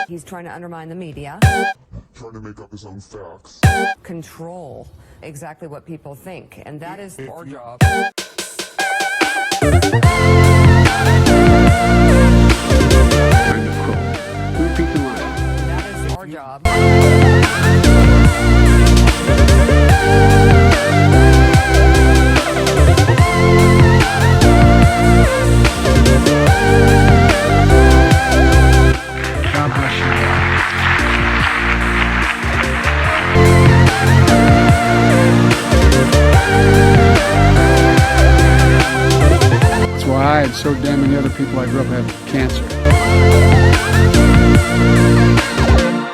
He's trying to undermine the media. Trying to make up his own facts. Control exactly what people think, and that is our job. I'm the crook. Repeat the line. That is our job. God bless you. That's why I and so damn many other people I grew up had cancer.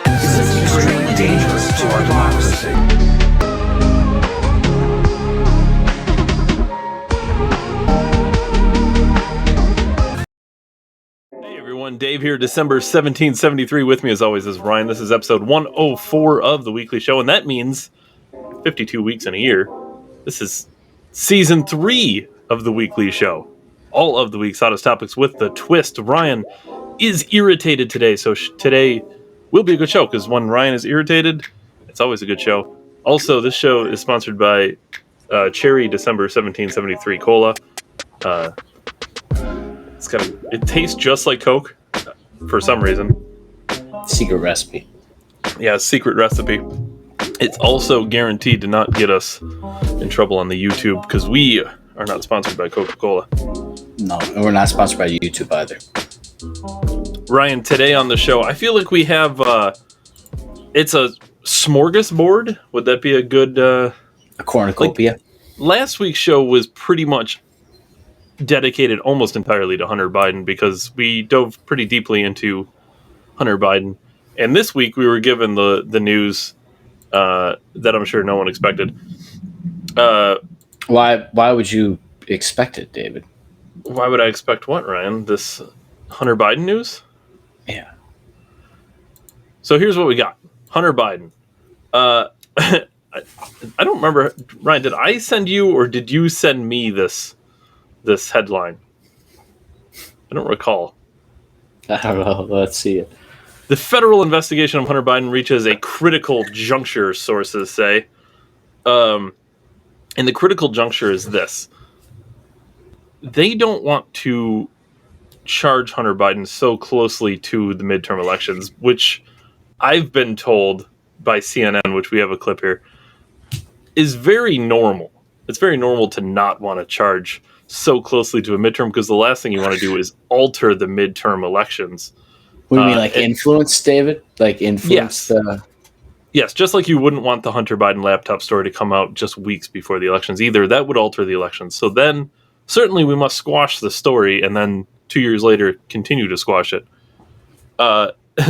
This is extremely dangerous to our democracy. Hey everyone, Dave here, December 1773. With me as always is Ryan. This is episode 104 of the weekly show, and that means 52 weeks in a year. This is season 3 of the weekly show. All of the week's hottest topics with the twist. Ryan is irritated today, so today will be a good show, because when Ryan is irritated, it's always a good show. Also, this show is sponsored by Cherry December 1773 Cola. It tastes just like Coke for some reason. Secret recipe. Yeah, secret recipe. It's also guaranteed to not get us in trouble on the YouTube, because we are not sponsored by Coca-Cola. No, and we're not sponsored by YouTube either. Ryan, today on the show, I feel like we have it's a smorgasbord. Would that be a good A cornucopia. Last week's show was pretty much dedicated almost entirely to Hunter Biden, because we dove pretty deeply into Hunter Biden. And this week we were given the news that I'm sure no one expected. Why would you expect it, David? Why would I expect what, Ryan? This Hunter Biden news? Yeah. So here's what we got. Hunter Biden. I don't remember. Ryan, did I send you or did you send me this headline? I don't recall. I don't know. Let's see it. The federal investigation of Hunter Biden reaches a critical juncture, sources say. And the critical juncture is this. They don't want to charge Hunter Biden so closely to the midterm elections, which I've been told by CNN, which we have a clip here, is very normal. It's very normal to not want to charge so closely to a midterm, because the last thing you want to do is alter the midterm elections. What do you mean, like influence, David? Like influence the... Yes, just like you wouldn't want the Hunter Biden laptop story to come out just weeks before the elections either. That would alter the elections. So then, certainly we must squash the story, and then 2 years later, continue to squash it.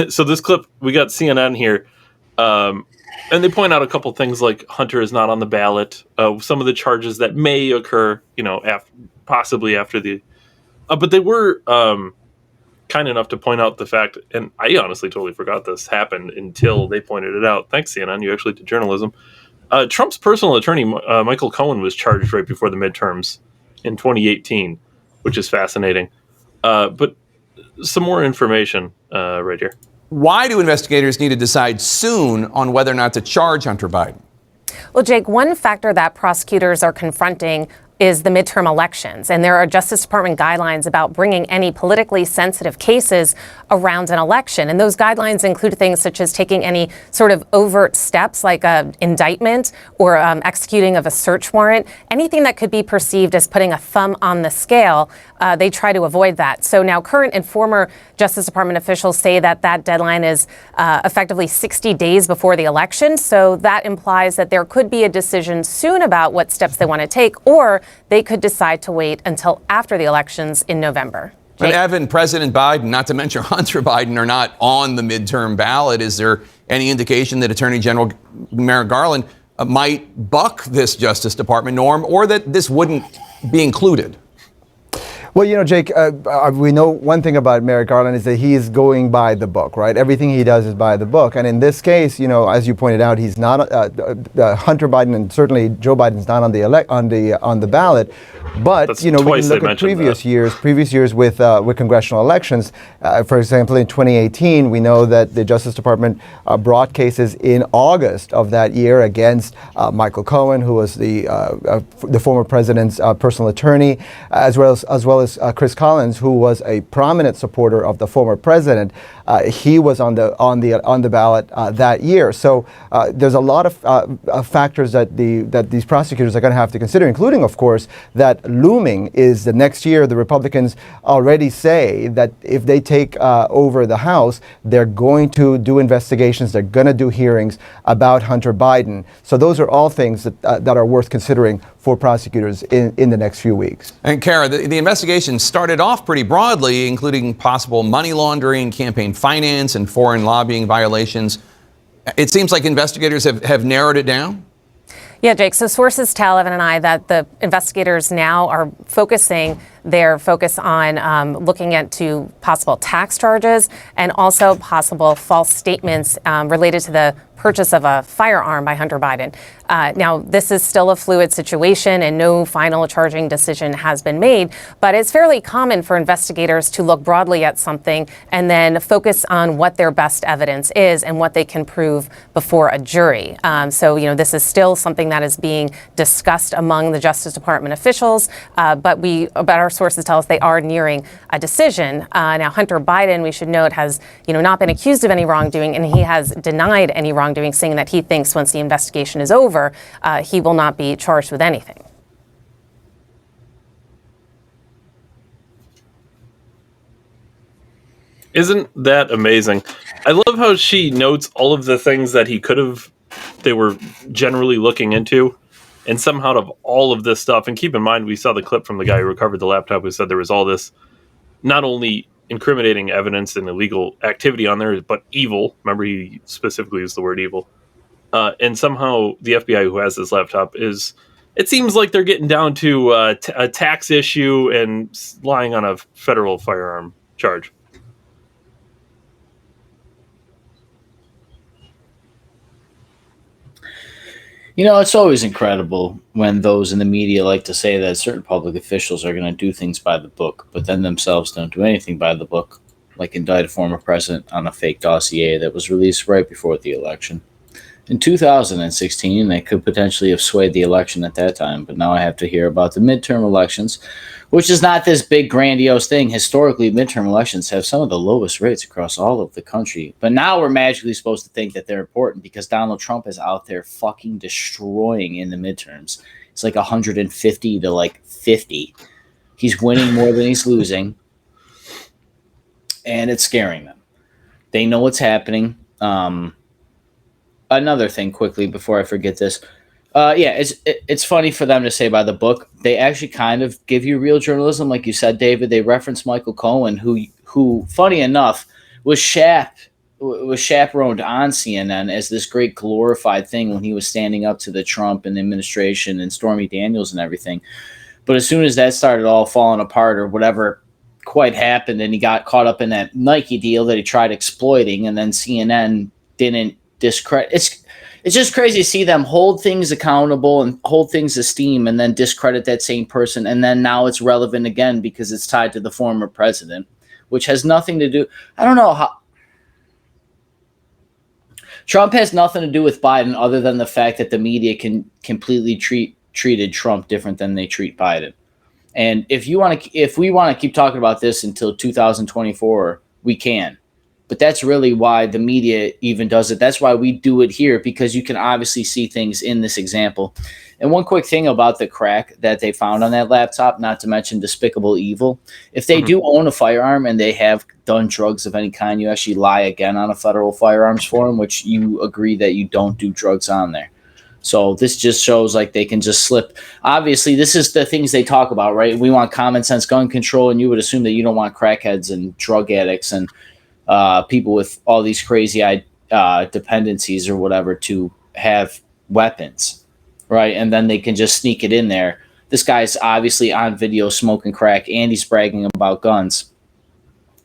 So this clip, we got CNN here, and they point out a couple things like Hunter is not on the ballot, some of the charges that may occur, possibly after the... but they were kind enough to point out the fact, and I honestly totally forgot this happened until they pointed it out. Thanks, CNN, you actually did journalism. Trump's personal attorney, Michael Cohen, was charged right before the midterms in 2018, which is fascinating. But some more information right here. Why do investigators need to decide soon on whether or not to charge Hunter Biden? Well, Jake, one factor that prosecutors are confronting is the midterm elections. And there are Justice Department guidelines about bringing any politically sensitive cases around an election. And those guidelines include things such as taking any sort of overt steps like an indictment or executing of a search warrant, anything that could be perceived as putting a thumb on the scale. They try to avoid that. So now current and former Justice Department officials say that deadline is effectively 60 days before the election. So that implies that there could be a decision soon about what steps they want to take, or they could decide to wait until after the elections in November. But Evan, President Biden, not to mention Hunter Biden, are not on the midterm ballot. Is there any indication that Attorney General Merrick Garland might buck this Justice Department norm, or that this wouldn't be included? Well, Jake, we know one thing about Merrick Garland is that he is going by the book, right? Everything he does is by the book. And in this case, as you pointed out, he's not Hunter Biden, and certainly Joe Biden's not on the ballot. But we can look at previous years with congressional elections. For example, in 2018, we know that the Justice Department brought cases in August of that year against Michael Cohen, who was the former president's personal attorney, as well as Chris Collins, who was a prominent supporter of the former president. He was on the ballot that year. So there's a lot of factors that these prosecutors are going to have to consider, including, of course, that looming is the next year. The Republicans already say that if they take over the House, they're going to do investigations. They're going to do hearings about Hunter Biden. So those are all things that are worth considering for prosecutors in the next few weeks. And Kara, the investigation started off pretty broadly, including possible money laundering, campaign finance, and foreign lobbying violations. It seems like investigators have narrowed it down. Yeah, Jake. So sources tell Evan and I that the investigators now are focusing their focus on looking into possible tax charges and also possible false statements related to the purchase of a firearm by Hunter Biden. Now, this is still a fluid situation and no final charging decision has been made, but it's fairly common for investigators to look broadly at something and then focus on what their best evidence is and what they can prove before a jury. So, this is still something that is being discussed among the Justice Department officials, but our sources tell us they are nearing a decision. Now, Hunter Biden, we should note, has not been accused of any wrongdoing, and he has denied any wrongdoing, saying that he thinks once the investigation is over, he will not be charged with anything. Isn't that amazing? I love how she notes all of the things that they were generally looking into. And somehow out of all of this stuff, and keep in mind, we saw the clip from the guy who recovered the laptop who said there was all this not only incriminating evidence and illegal activity on there, but evil. Remember, he specifically used the word evil. And somehow the FBI who has this laptop it seems like they're getting down to a tax issue and lying on a federal firearm charge. It's always incredible when those in the media like to say that certain public officials are going to do things by the book, but then themselves don't do anything by the book, like indict a former president on a fake dossier that was released right before the election. In 2016, they could potentially have swayed the election at that time, but now I have to hear about the midterm elections, which is not this big grandiose thing. Historically, midterm elections have some of the lowest rates across all of the country, but now we're magically supposed to think that they're important because Donald Trump is out there fucking destroying in the midterms. It's like 150 to 50. He's winning more than he's losing, and it's scaring them. They know what's happening. Another thing quickly before I forget this. It's funny for them to say by the book. They actually kind of give you real journalism. Like you said, David, they reference Michael Cohen, who funny enough, was chaperoned on CNN as this great glorified thing when he was standing up to the Trump and the administration and Stormy Daniels and everything. But as soon as that started all falling apart or whatever quite happened and he got caught up in that Nike deal that he tried exploiting and then CNN didn't discredit. It's just crazy to see them hold things accountable and hold things esteem and then discredit that same person. And then now it's relevant again because it's tied to the former president, which has nothing to do. I don't know how. Trump has nothing to do with Biden other than the fact that the media can completely treated Trump different than they treat Biden. And if we want to keep talking about this until 2024, we can. But that's really why the media even does it. That's why we do it here, because you can obviously see things in this example. And one quick thing about the crack that they found on that laptop, not to mention despicable evil. If they do own a firearm and they have done drugs of any kind, you actually lie again on a federal firearms form, which you agree that you don't do drugs on there. So this just shows like they can just slip. Obviously, this is the things they talk about, right? We want common sense gun control, and you would assume that you don't want crackheads and drug addicts and people with all these crazy dependencies or whatever to have weapons, right? And then they can just sneak it in there. this guy's obviously on video smoking crack and he's bragging about guns.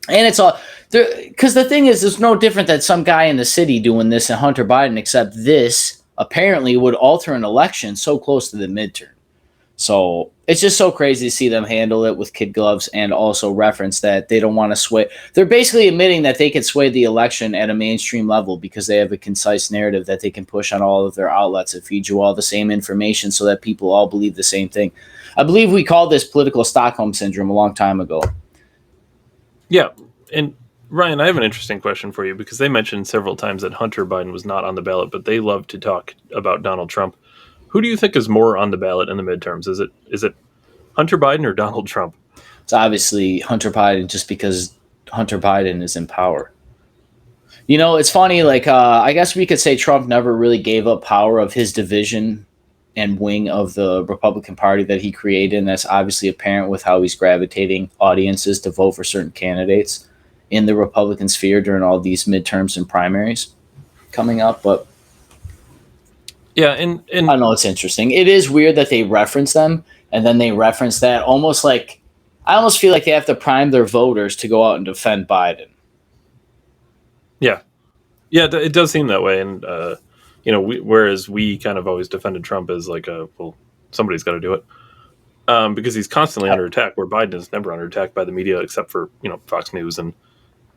And it's all because the thing is, it's no different than some guy in the city doing this and Hunter Biden, except this apparently would alter an election so close to the midterm. So it's just so crazy to see them handle it with kid gloves and also reference that they don't want to sway. They're basically admitting that they can sway the election at a mainstream level because they have a concise narrative that they can push on all of their outlets and feed you all the same information so that people all believe the same thing. I believe we called this political Stockholm syndrome a long time ago. Yeah. And Ryan, I have an interesting question for you because they mentioned several times that Hunter Biden was not on the ballot, but they love to talk about Donald Trump. Who do you think is more on the ballot in the midterms? Is it Hunter Biden or Donald Trump? It's obviously Hunter Biden just because Hunter Biden is in power. You know, it's funny, like, I guess we could say Trump never really gave up power of his division and wing of the Republican Party that he created, and that's obviously apparent with how he's gravitating audiences to vote for certain candidates in the Republican sphere during all these midterms and primaries coming up, but yeah, and I know it's interesting. It is weird that they reference them, and then they reference that almost like I almost feel like they have to prime their voters to go out and defend Biden. Yeah, it does seem that way, and whereas we kind of always defended Trump as like somebody's got to do it because he's constantly under attack. Where Biden is never under attack by the media except for Fox News and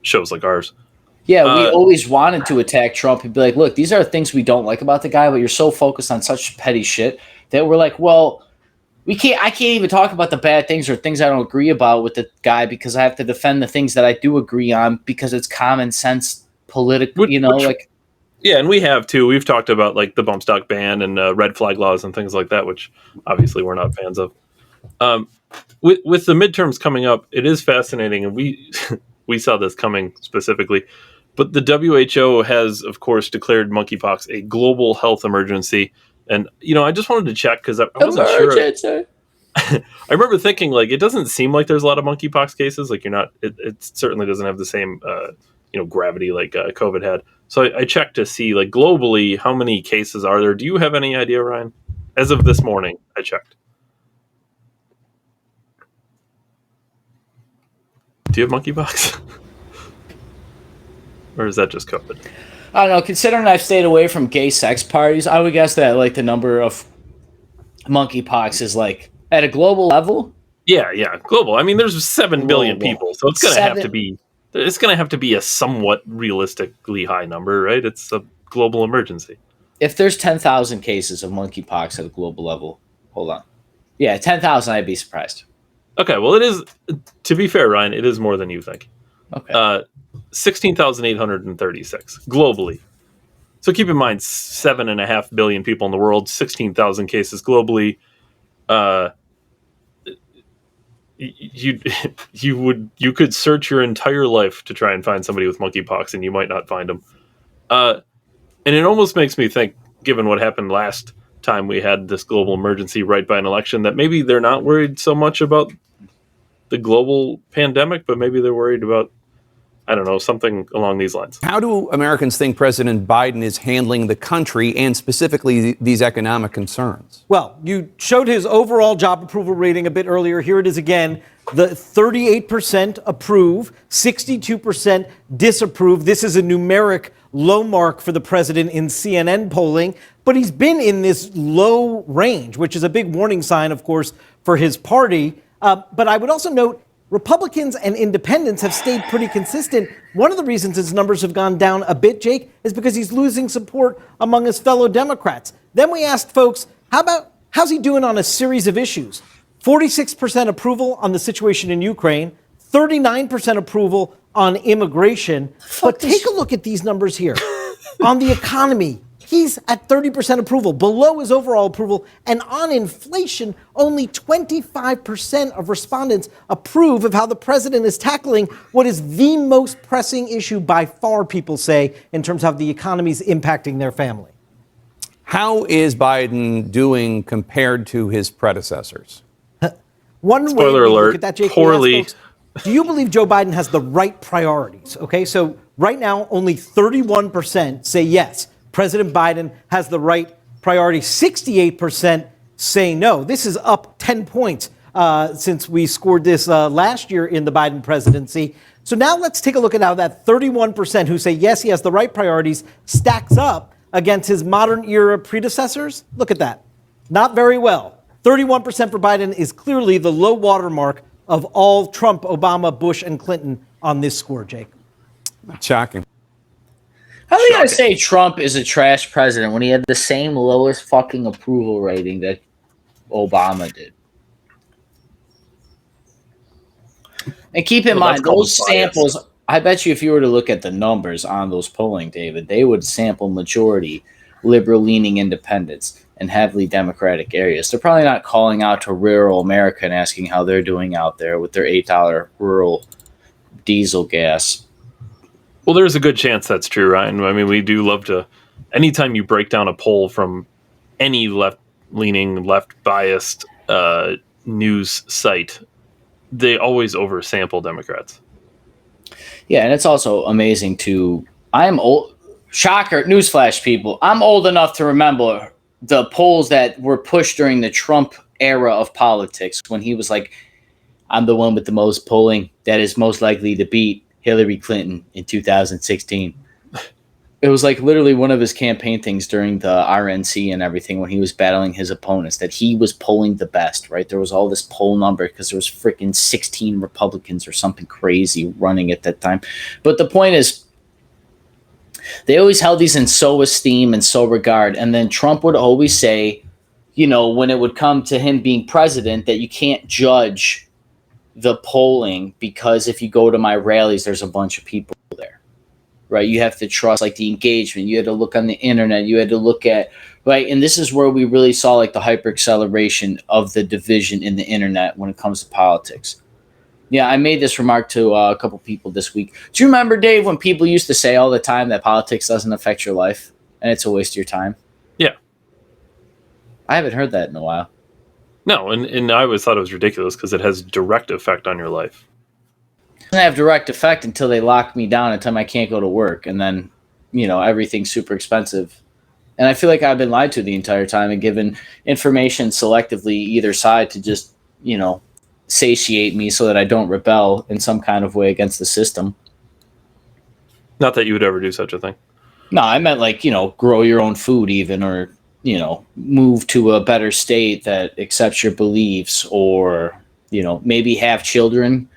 shows like ours. Yeah, we always wanted to attack Trump and be like, look, these are things we don't like about the guy, but you're so focused on such petty shit that we're like, well, I can't even talk about the bad things or things I don't agree about with the guy because I have to defend the things that I do agree on because it's common sense political, Yeah, and we have too. We've talked about like the bump stock ban and red flag laws and things like that, which obviously we're not fans of. With the midterms coming up, it is fascinating, and we saw this coming specifically. But the WHO has, of course, declared monkeypox a global health emergency. And, I just wanted to check because I wasn't sure. I remember thinking, like, it doesn't seem like there's a lot of monkeypox cases. Like, it certainly doesn't have the same, gravity like COVID had. So I checked to see, like, globally, how many cases are there. Do you have any idea, Ryan? As of this morning, I checked. Do you have monkeypox? Or is that just COVID? I don't know. Considering I've stayed away from gay sex parties, I would guess that like the number of monkeypox is like at a global level. Yeah, global. I mean, there's 7 billion people, so it's gonna have to be. It's gonna have to be a somewhat realistically high number, right? It's a global emergency. If there's 10,000 cases of monkeypox at a global level, hold on. Yeah, 10,000. I'd be surprised. Okay, well, it is. To be fair, Ryan, it is more than you think. Okay. 16,836 globally. So keep in mind, 7.5 billion people in the world, 16,000 cases globally. You could search your entire life to try and find somebody with monkeypox, and you might not find them. And it almost makes me think, given what happened last time we had this global emergency right by an election, that maybe they're not worried so much about the global pandemic, but maybe they're worried about, I don't know, something along these lines. How do Americans think President Biden is handling the country and specifically these economic concerns? Well, you showed his overall job approval rating a bit earlier. Here it is again. The 38% approve, 62% disapprove. This is a numeric low mark for the president in CNN polling, but he's been in this low range, which is a big warning sign, of course, for his party. But I would also note Republicans and independents have stayed pretty consistent. One of the reasons his numbers have gone down a bit, Jake, is because he's losing support among his fellow Democrats. Then we asked folks, how's he doing on a series of issues? 46% approval on the situation in Ukraine, 39% approval on immigration. But take a look at these numbers here. On the economy, he's at 30% approval, below his overall approval. And on inflation, only 25% of respondents approve of how the president is tackling what is the most pressing issue by far, people say, in terms of how the economy is impacting their family. How is Biden doing compared to his predecessors? Spoiler alert, look at that, Jake, poorly. folks, do you believe Joe Biden has the right priorities? Okay, so right now, only 31% say yes. President Biden has the right priority. 68% say no. This is up 10 points since we scored this last year in the Biden presidency. So now let's take a look at how that 31% who say, yes, he has the right priorities, stacks up against his modern era predecessors. Look at that. Not very well. 31% for Biden is clearly the low watermark of all Trump, Obama, Bush, and Clinton on this score, Jake. Shocking. How are you going to say Trump is a trash president when he had the same lowest fucking approval rating that Obama did? And keep in mind, those samples, I bet you if you were to look at the numbers on those polling, David, they would sample majority liberal-leaning independents and heavily Democratic areas. They're probably not calling out to rural America and asking how they're doing out there with their $8 rural diesel gas. Well, there's a good chance that's true, Ryan. I mean, we do love to, anytime you break down a poll from any left-leaning, left-biased news site, they always oversample Democrats. Yeah, and it's also amazing I'm old. Shocker, newsflash, people. I'm old enough to remember the polls that were pushed during the Trump era of politics when he was like, I'm the one with the most polling that is most likely to beat Hillary Clinton in 2016. It was like literally one of his campaign things during the RNC and everything when he was battling his opponents that he was polling the best, right? There was all this poll number because there was freaking 16 Republicans or something crazy running at that time. But the point is, they always held these in so esteem and so regard. And then Trump would always say, you know, when it would come to him being president, that you can't judge the polling because if you go to my rallies, there's a bunch of people there, right? You have to trust like the engagement. You had to look on the internet. You had to look at, right? And this is where we really saw like the hyper acceleration of the division in the internet when it comes to politics. Yeah, I made this remark to a couple people this week. Do you remember, Dave, when people used to say all the time that politics doesn't affect your life and it's a waste of your time? Yeah. I haven't heard that in a while. No, and I always thought it was ridiculous because it has direct effect on your life. It doesn't have direct effect until they lock me down and tell me I can't go to work. And then, you know, everything's super expensive. And I feel like I've been lied to the entire time and given information selectively either side to just, you know, satiate me so that I don't rebel in some kind of way against the system. Not that you would ever do such a thing. No, I meant like, you know, grow your own food even, or, you know, move to a better state that accepts your beliefs, or, you know, maybe have children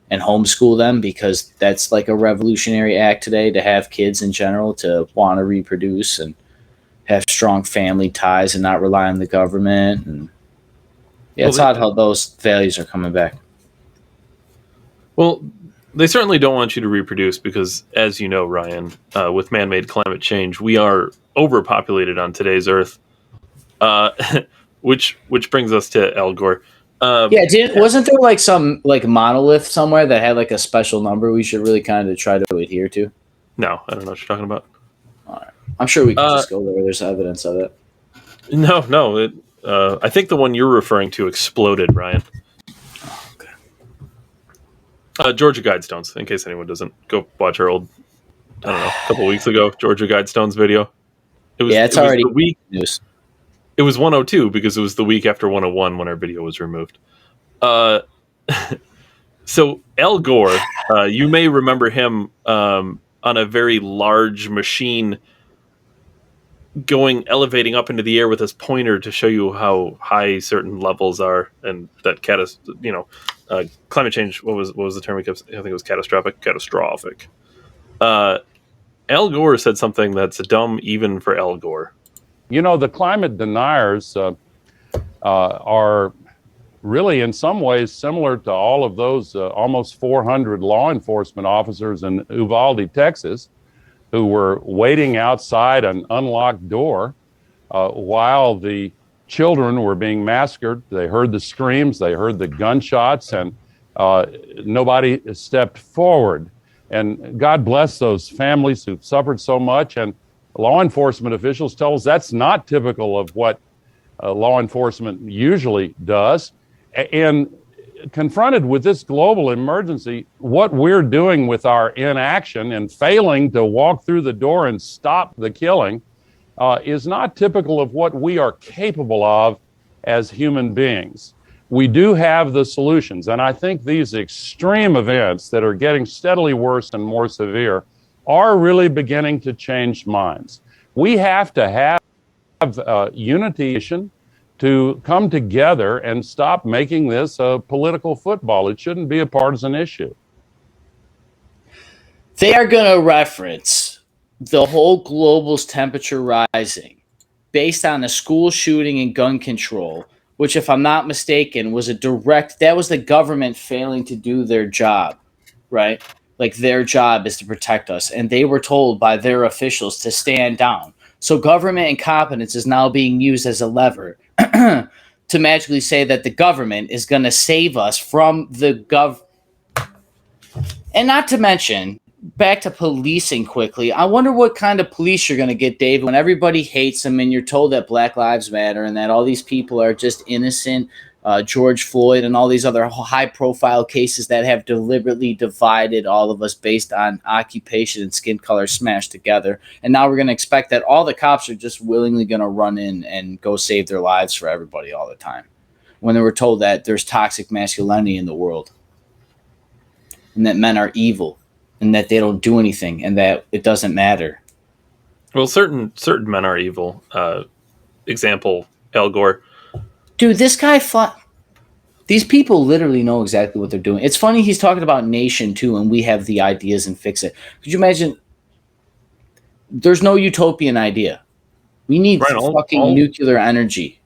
and homeschool them because that's like a revolutionary act today to have kids in general to want to reproduce and have strong family ties and not rely on the government. And yeah, it's odd how those values are coming back. Well, they certainly don't want you to reproduce because, as you know, Ryan, with man-made climate change, we are overpopulated on today's Earth, which brings us to Al Gore. Wasn't there like some like monolith somewhere that had like a special number we should really kind of try to adhere to? No, I don't know what you're talking about. All right. I'm sure we can just go there. There's evidence of it. No. I think the one you're referring to exploded, Ryan. Georgia Guidestones, in case anyone doesn't go watch our old, I don't know, a couple weeks ago, Georgia Guidestones video. It's already news. It was 102 because it was the week after 101 when our video was removed. So Al Gore, you may remember him on a very large machine elevating up into the air with his pointer to show you how high certain levels are, and that climate change. What was the term we kept? I think it was catastrophic. Al Gore said something that's dumb even for Al Gore. You know, the climate deniers are really in some ways similar to all of those almost 400 law enforcement officers in Uvalde, Texas, who were waiting outside an unlocked door while the children were being massacred. They heard the screams, they heard the gunshots, and nobody stepped forward. And God bless those families who've suffered so much. And law enforcement officials tell us that's not typical of what law enforcement usually does. And confronted with this global emergency, what we're doing with our inaction and failing to walk through the door and stop the killing is not typical of what we are capable of as human beings. we do have the solutions. And I think these extreme events that are getting steadily worse and more severe are really beginning to change minds. We have to have unity to come together and stop making this a political football. It shouldn't be a partisan issue. They are going to reference the whole global's temperature rising based on a school shooting and gun control, which, if I'm not mistaken, was that was the government failing to do their job, right? Like, their job is to protect us. And they were told by their officials to stand down. So government incompetence is now being used as a lever to magically say that the government is going to save us from the And not to mention, back to policing quickly, I wonder what kind of police you're going to get, David, when everybody hates them and you're told that Black Lives Matter and that all these people are just innocent, George Floyd and all these other high-profile cases that have deliberately divided all of us based on occupation and skin color smashed together. And now we're going to expect that all the cops are just willingly going to run in and go save their lives for everybody all the time, when they were told that there's toxic masculinity in the world and that men are evil and that they don't do anything and that it doesn't matter. Well, certain men are evil. Example, Al Gore. Dude, this guy these people literally know exactly what they're doing. It's funny he's talking about nation too, and we have the ideas and fix it. Could you imagine? There's no utopian idea. We need fucking nuclear energy.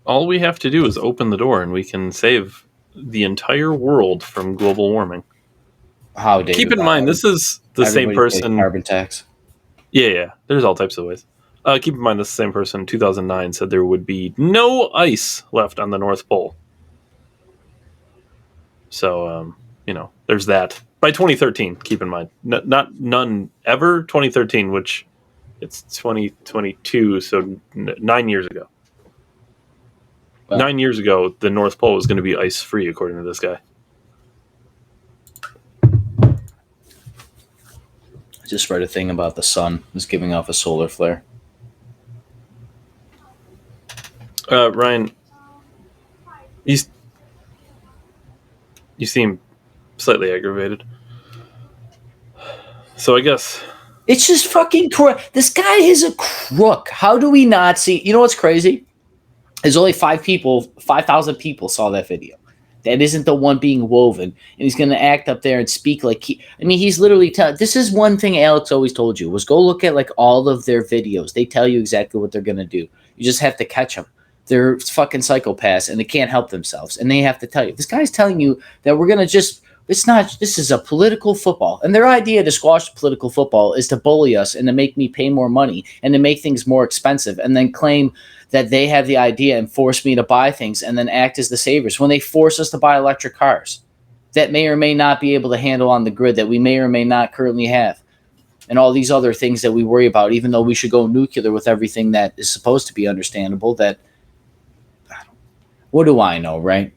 All we have to do is open the door, and we can save the entire world from global warming. How, David? Keep in mind, this is the same person. Carbon tax. Yeah. There's all types of ways. Keep in mind, this same person in 2009 said there would be no ice left on the North Pole. So, there's that. By 2013, keep in mind. None ever. 2013, which it's 2022, so 9 years ago. Wow. 9 years ago, the North Pole was going to be ice-free, according to this guy. I just read a thing about the sun was giving off a solar flare. Ryan, you seem slightly aggravated. So I guess it's just fucking correct. This guy is a crook. How do we not see? You know what's crazy? There's only 5,000 people saw that video. That isn't the one being woven, and he's going to act up there and speak like he's literally telling. This is one thing Alex always told you was go look at like all of their videos. They tell you exactly what they're going to do. You just have to catch them. They're fucking psychopaths, and they can't help themselves, and they have to tell you. This guy's telling you that we're going to just. This is a political football. And their idea to squash political football is to bully us and to make me pay more money and to make things more expensive and then claim that they have the idea and force me to buy things and then act as the saviors when they force us to buy electric cars that may or may not be able to handle on the grid that we may or may not currently have. And all these other things that we worry about, even though we should go nuclear with everything that is supposed to be understandable, that what do I know, right?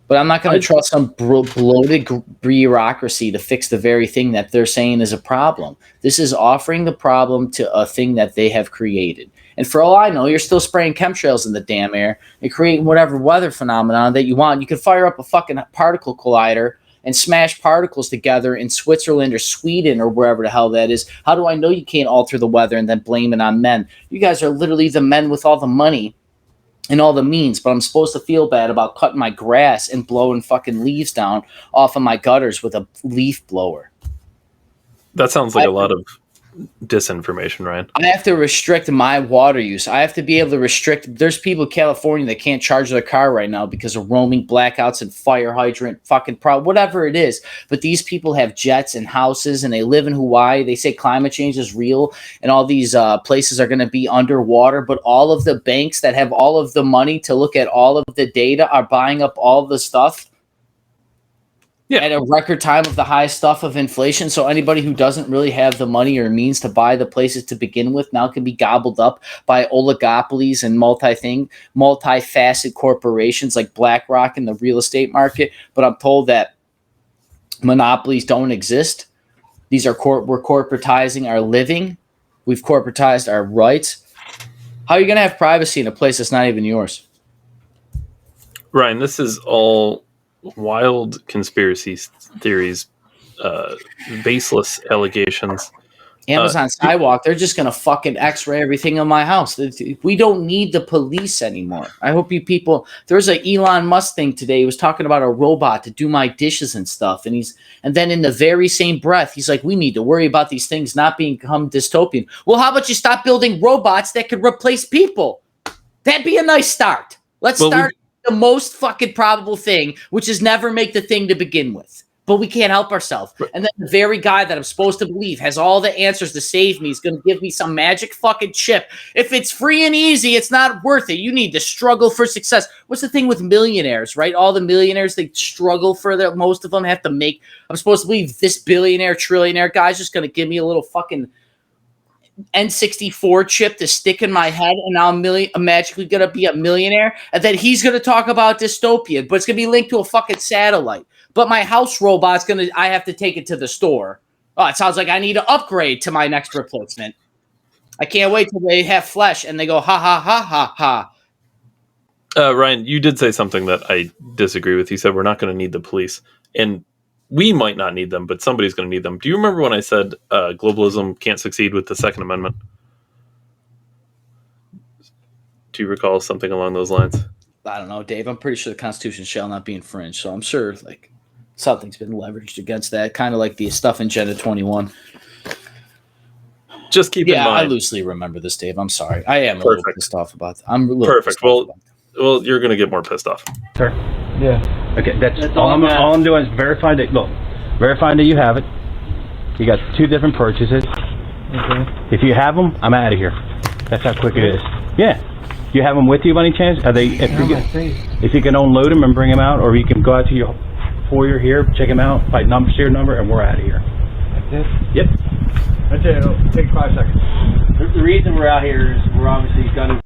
But I'm not going to trust some bloated bureaucracy to fix the very thing that they're saying is a problem. This is offering the problem to a thing that they have created. And for all I know, you're still spraying chemtrails in the damn air and creating whatever weather phenomenon that you want. You could fire up a fucking particle collider and smash particles together in Switzerland or Sweden or wherever the hell that is. How do I know you can't alter the weather and then blame it on men? You guys are literally the men with all the money and all the means, but I'm supposed to feel bad about cutting my grass and blowing fucking leaves down off of my gutters with a leaf blower. That sounds like a lot of disinformation, Ryan. I have to restrict my water use. I have to be able to restrict. There's people in California that can't charge their car right now because of roaming blackouts and fire hydrant fucking whatever it is. But these people have jets and houses and they live in Hawaii. They say climate change is real and all these places are going to be underwater. But all of the banks that have all of the money to look at all of the data are buying up all the stuff. Yeah, at a record time of the high stuff of inflation. So anybody who doesn't really have the money or means to buy the places to begin with now can be gobbled up by oligopolies and multi-facet corporations like BlackRock in the real estate market. But I'm told that monopolies don't exist. These are we're corporatizing our living. We've corporatized our rights. How are you going to have privacy in a place that's not even yours? Ryan, this is all wild conspiracy theories, baseless allegations. Amazon Sidewalk, they're just going to fucking x-ray everything in my house. We don't need the police anymore. I hope you people... There's an Elon Musk thing today. He was talking about a robot to do my dishes and stuff. And then in the very same breath, he's like, we need to worry about these things not become dystopian. Well, how about you stop building robots that could replace people? That'd be a nice start. Let's start the most fucking probable thing, which is never make the thing to begin with. But we can't help ourselves. And then the very guy that I'm supposed to believe has all the answers to save me is going to give me some magic fucking chip. If it's free and easy, it's not worth it. You need to struggle for success. What's the thing with millionaires, right? All the millionaires, they struggle for that. Most of them have to make... I'm supposed to believe this billionaire, trillionaire guy's just going to give me a little fucking N64 chip to stick in my head, and now I'm magically going to be a millionaire. And then he's going to talk about dystopia, but it's going to be linked to a fucking satellite. But my house robot's I have to take it to the store. Oh, it sounds like I need to upgrade to my next replacement. I can't wait till they have flesh and they go, ha, ha, ha, ha, ha. Ryan, you did say something that I disagree with. You said we're not going to need the police. And we might not need them, but somebody's going to need them. Do you remember when I said globalism can't succeed with the Second Amendment? Do you recall something along those lines? I don't know, Dave. I'm pretty sure the Constitution shall not be infringed. So I'm sure, like... something's been leveraged against that, kind of like the stuff in Agenda 21. Just keep in mind. Yeah, I loosely remember this, Dave. I'm sorry. I am a little pissed off about that. I'm a little perfect. Well, you're going to get more pissed off. Sir? Yeah. Okay, that's all I'm doing is verifying that you have it. You got 2 different purchases. Okay. If you have them, I'm out of here. That's how quick it is. Yeah. You have them with you by any chance? Are they? If you can unload them and bring them out, or you can go out to your foyer here, check them out, by serial number, and we're out of here. That's it? Yep. That's it. It'll take 5 seconds. The reason we're out here is we're obviously gun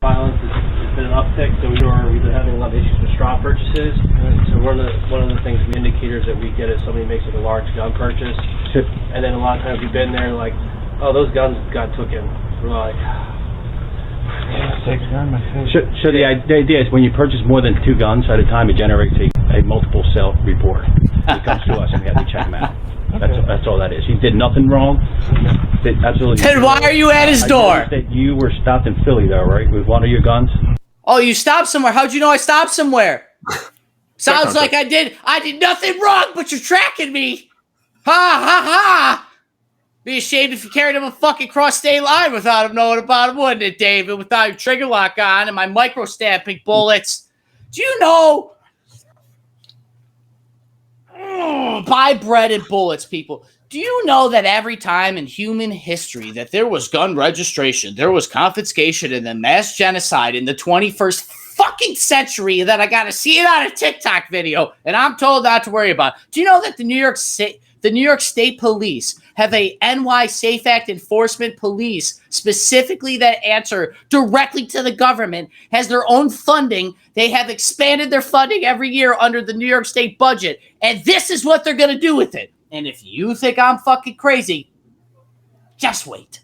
violence has been an uptick, so we've been having a lot of issues with straw purchases. So one of the things, the indicators that we get is somebody makes like a large gun purchase, and then a lot of times we've been there like, oh, those guns got taken. We're like, so the idea is when you purchase more than 2 guns at a time, it generates a multiple sale report. It comes to us and we have to check them out. That's all that is. He did nothing wrong. Absolutely. Then why are you at his door? That you were stopped in Philly, though, right? With one of your guns. Oh, you stopped somewhere. How'd you know I stopped somewhere? Sounds like I did nothing wrong, but you're tracking me. Ha ha ha. Be ashamed if you carried him a fucking cross-state line without him knowing about him, wouldn't it, David? Without your trigger lock on and my micro-stamping bullets. Do you know? Buy bread and bullets, people. Do you know that every time in human history that there was gun registration, there was confiscation and then mass genocide in the 21st fucking century, that I got to see it on a TikTok video, and I'm told not to worry about it. Do you know that the New York State Police have a NY Safe Act enforcement police specifically that answer directly to the government, has their own funding. They have expanded their funding every year under the New York State budget, and this is what they're going to do with it. And if you think I'm fucking crazy, just wait.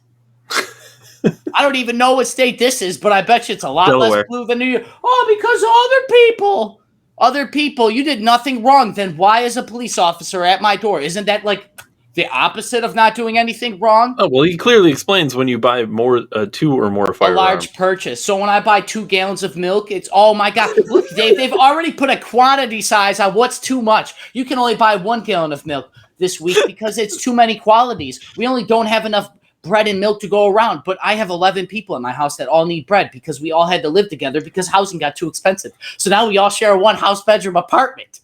I don't even know what state this is, but I bet you it's a lot less blue than New York. Oh, because other people, you did nothing wrong. Then why is a police officer at my door? Isn't that like the opposite of not doing anything wrong? Oh, well, he clearly explains when you buy more, 2 or more firearms. A large purchase. So when I buy 2 gallons of milk, it's, oh my God. Look, Dave, they've already put a quantity size on what's too much. You can only buy 1 gallon of milk this week because it's too many qualities. We only don't have enough bread and milk to go around, but I have 11 people in my house that all need bread because we all had to live together because housing got too expensive. So now we all share a 1 house bedroom apartment.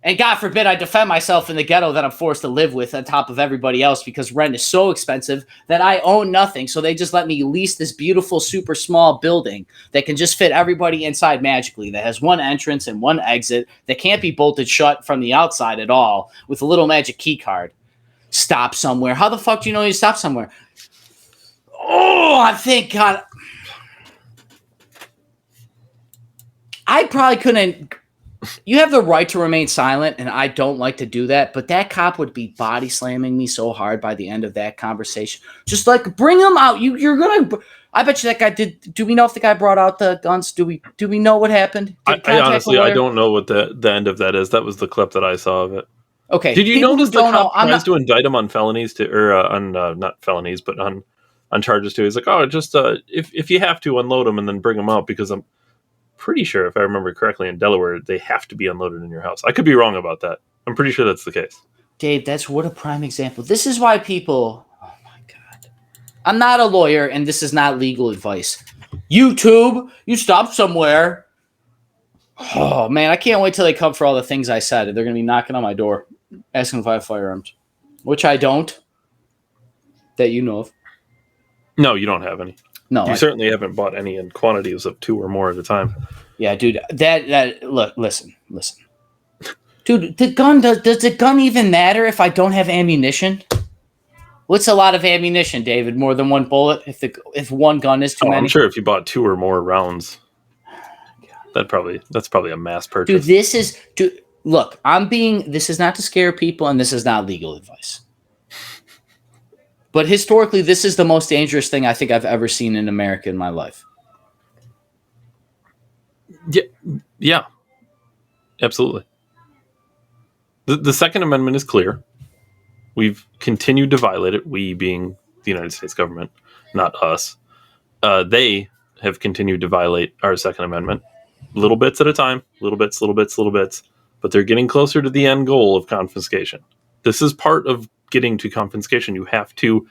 And God forbid I defend myself in the ghetto that I'm forced to live with on top of everybody else because rent is so expensive that I own nothing. So they just let me lease this beautiful, super small building that can just fit everybody inside magically, that has 1 entrance and 1 exit, that can't be bolted shut from the outside at all, with a little magic key card. Stop somewhere. How the fuck do you know you stop somewhere? Oh, I think God. I probably couldn't you have the right to remain silent, and I don't like to do that, but that cop would be body slamming me so hard by the end of that conversation. Just like, bring him out. You're going to... I bet you that guy did... Do we know if the guy brought out the guns? Do we know what happened? I honestly, I don't know what the end of that is. That was the clip that I saw of it. Okay. Did you notice the cop tries not... to indict him on felonies not felonies, but on charges too? He's like, oh, just if you have to, unload them and then bring them out, because I'm pretty sure, if I remember correctly, in Delaware, they have to be unloaded in your house. I could be wrong about that. I'm pretty sure that's the case. Dave, that's what a prime example. This is why people... Oh, my God. I'm not a lawyer, and this is not legal advice. YouTube, you stop somewhere. Oh, man, I can't wait till they come for all the things I said. They're going to be knocking on my door, asking if I have firearms, which I don't, that you know of. No, you don't have any. No, you certainly haven't bought any in quantities of 2 or more at a time. Yeah, dude. Look, listen. Dude, the gun does the gun even matter if I don't have ammunition? What's a lot of ammunition, David? More than one bullet? If one gun is too many? I'm sure if you bought 2 or more rounds, that's probably a mass purchase. Look, this is not to scare people, and this is not legal advice. But historically, this is the most dangerous thing I think I've ever seen in America in my life. Yeah, absolutely. The Second Amendment is clear. We've continued to violate it, we being the United States government, not us. They have continued to violate our Second Amendment, little bits at a time, little bits, but they're getting closer to the end goal of confiscation. This is part of getting to confiscation. You have to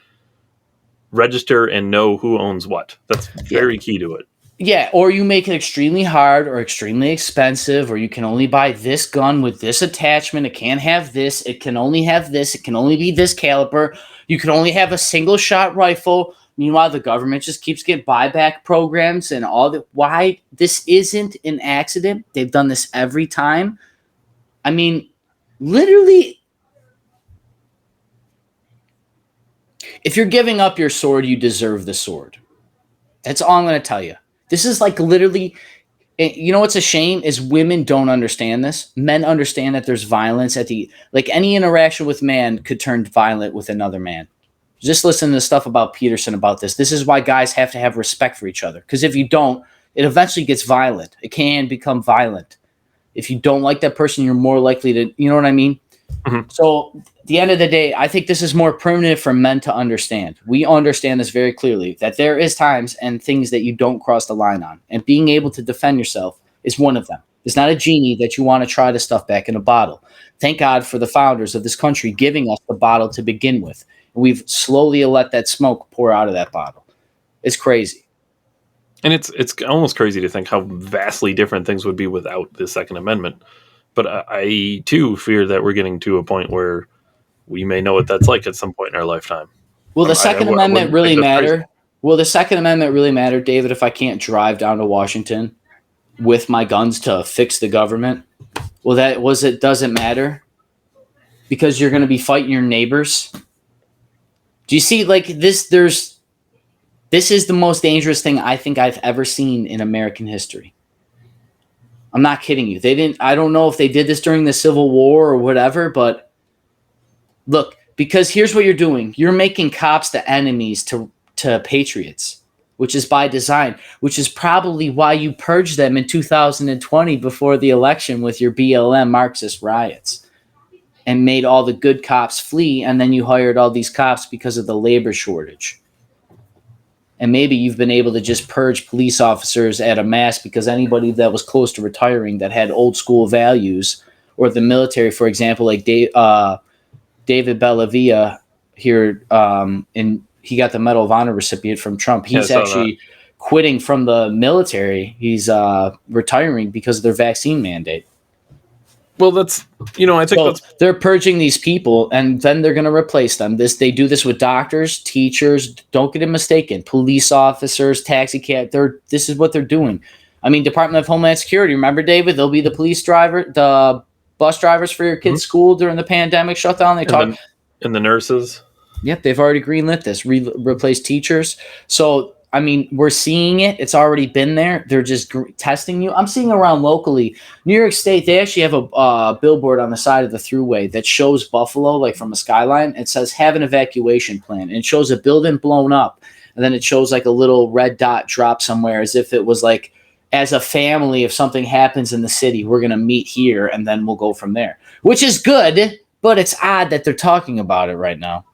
register and know who owns what. That's very key to it. Yeah, or you make it extremely hard or extremely expensive, or you can only buy this gun with this attachment. It can't have this. It can only have this. It can only be this caliber. You can only have a single shot rifle. Meanwhile, the government just keeps getting buyback programs and all that. Why? This isn't an accident. They've done this every time. I mean, literally, if you're giving up your sword, you deserve the sword. That's all I'm going to tell you. This is like literally, you know what's a shame is women don't understand this. Men understand that there's violence like any interaction with man could turn violent with another man. Just listen to stuff about Peterson about this. This is why guys have to have respect for each other. Because if you don't, it eventually gets violent. It can become violent. If you don't like that person, you're more likely to, you know what I mean? Mm-hmm. So at the end of the day, I think this is more primitive for men to understand. We understand this very clearly, that there is times and things that you don't cross the line on. And being able to defend yourself is one of them. It's not a genie that you want to try to stuff back in a bottle. Thank God for the founders of this country giving us the bottle to begin with. We've slowly let that smoke pour out of that bottle. It's crazy. And it's almost crazy to think how vastly different things would be without the Second Amendment. But I, too, fear that we're getting to a point where we may know what that's like at some point in our lifetime. Will the Second Amendment really matter? Crazy. Will the Second Amendment really matter, David, if I can't drive down to Washington with my guns to fix the government? Does it matter? Because you're going to be fighting your neighbors? Do you see, like, this is the most dangerous thing I think I've ever seen in American history. I'm not kidding you. I don't know if they did this during the Civil War or whatever, but look, because here's what you're doing. You're making cops the enemies to patriots, which is by design, which is probably why you purged them in 2020 before the election with your BLM Marxist riots and made all the good cops flee. And then you hired all these cops because of the labor shortage. And maybe you've been able to just purge police officers at a mass because anybody that was close to retiring that had old school values, or the military, for example, like David Bellavia here, and he got the Medal of Honor recipient from Trump. He's actually quitting from the military. He's retiring because of their vaccine mandate. Well, I think they're purging these people, and then they're going to replace them. They do this with doctors, teachers. Don't get it mistaken. Police officers, taxi cab. This is what they're doing. I mean, Department of Homeland Security. Remember, David? They'll be the the bus drivers for your kids' school during the pandemic shutdown. And the nurses. Yep, they've already greenlit this. Replace teachers. So I mean, we're seeing it. It's already been there. They're just testing you. I'm seeing around locally, New York State, they actually have a billboard on the side of the thruway that shows Buffalo, like from a skyline. It says, have an evacuation plan. And it shows a building blown up. And then it shows like a little red dot drop somewhere as if it was like, as a family, if something happens in the city, we're going to meet here and then we'll go from there, which is good. But it's odd that they're talking about it right now.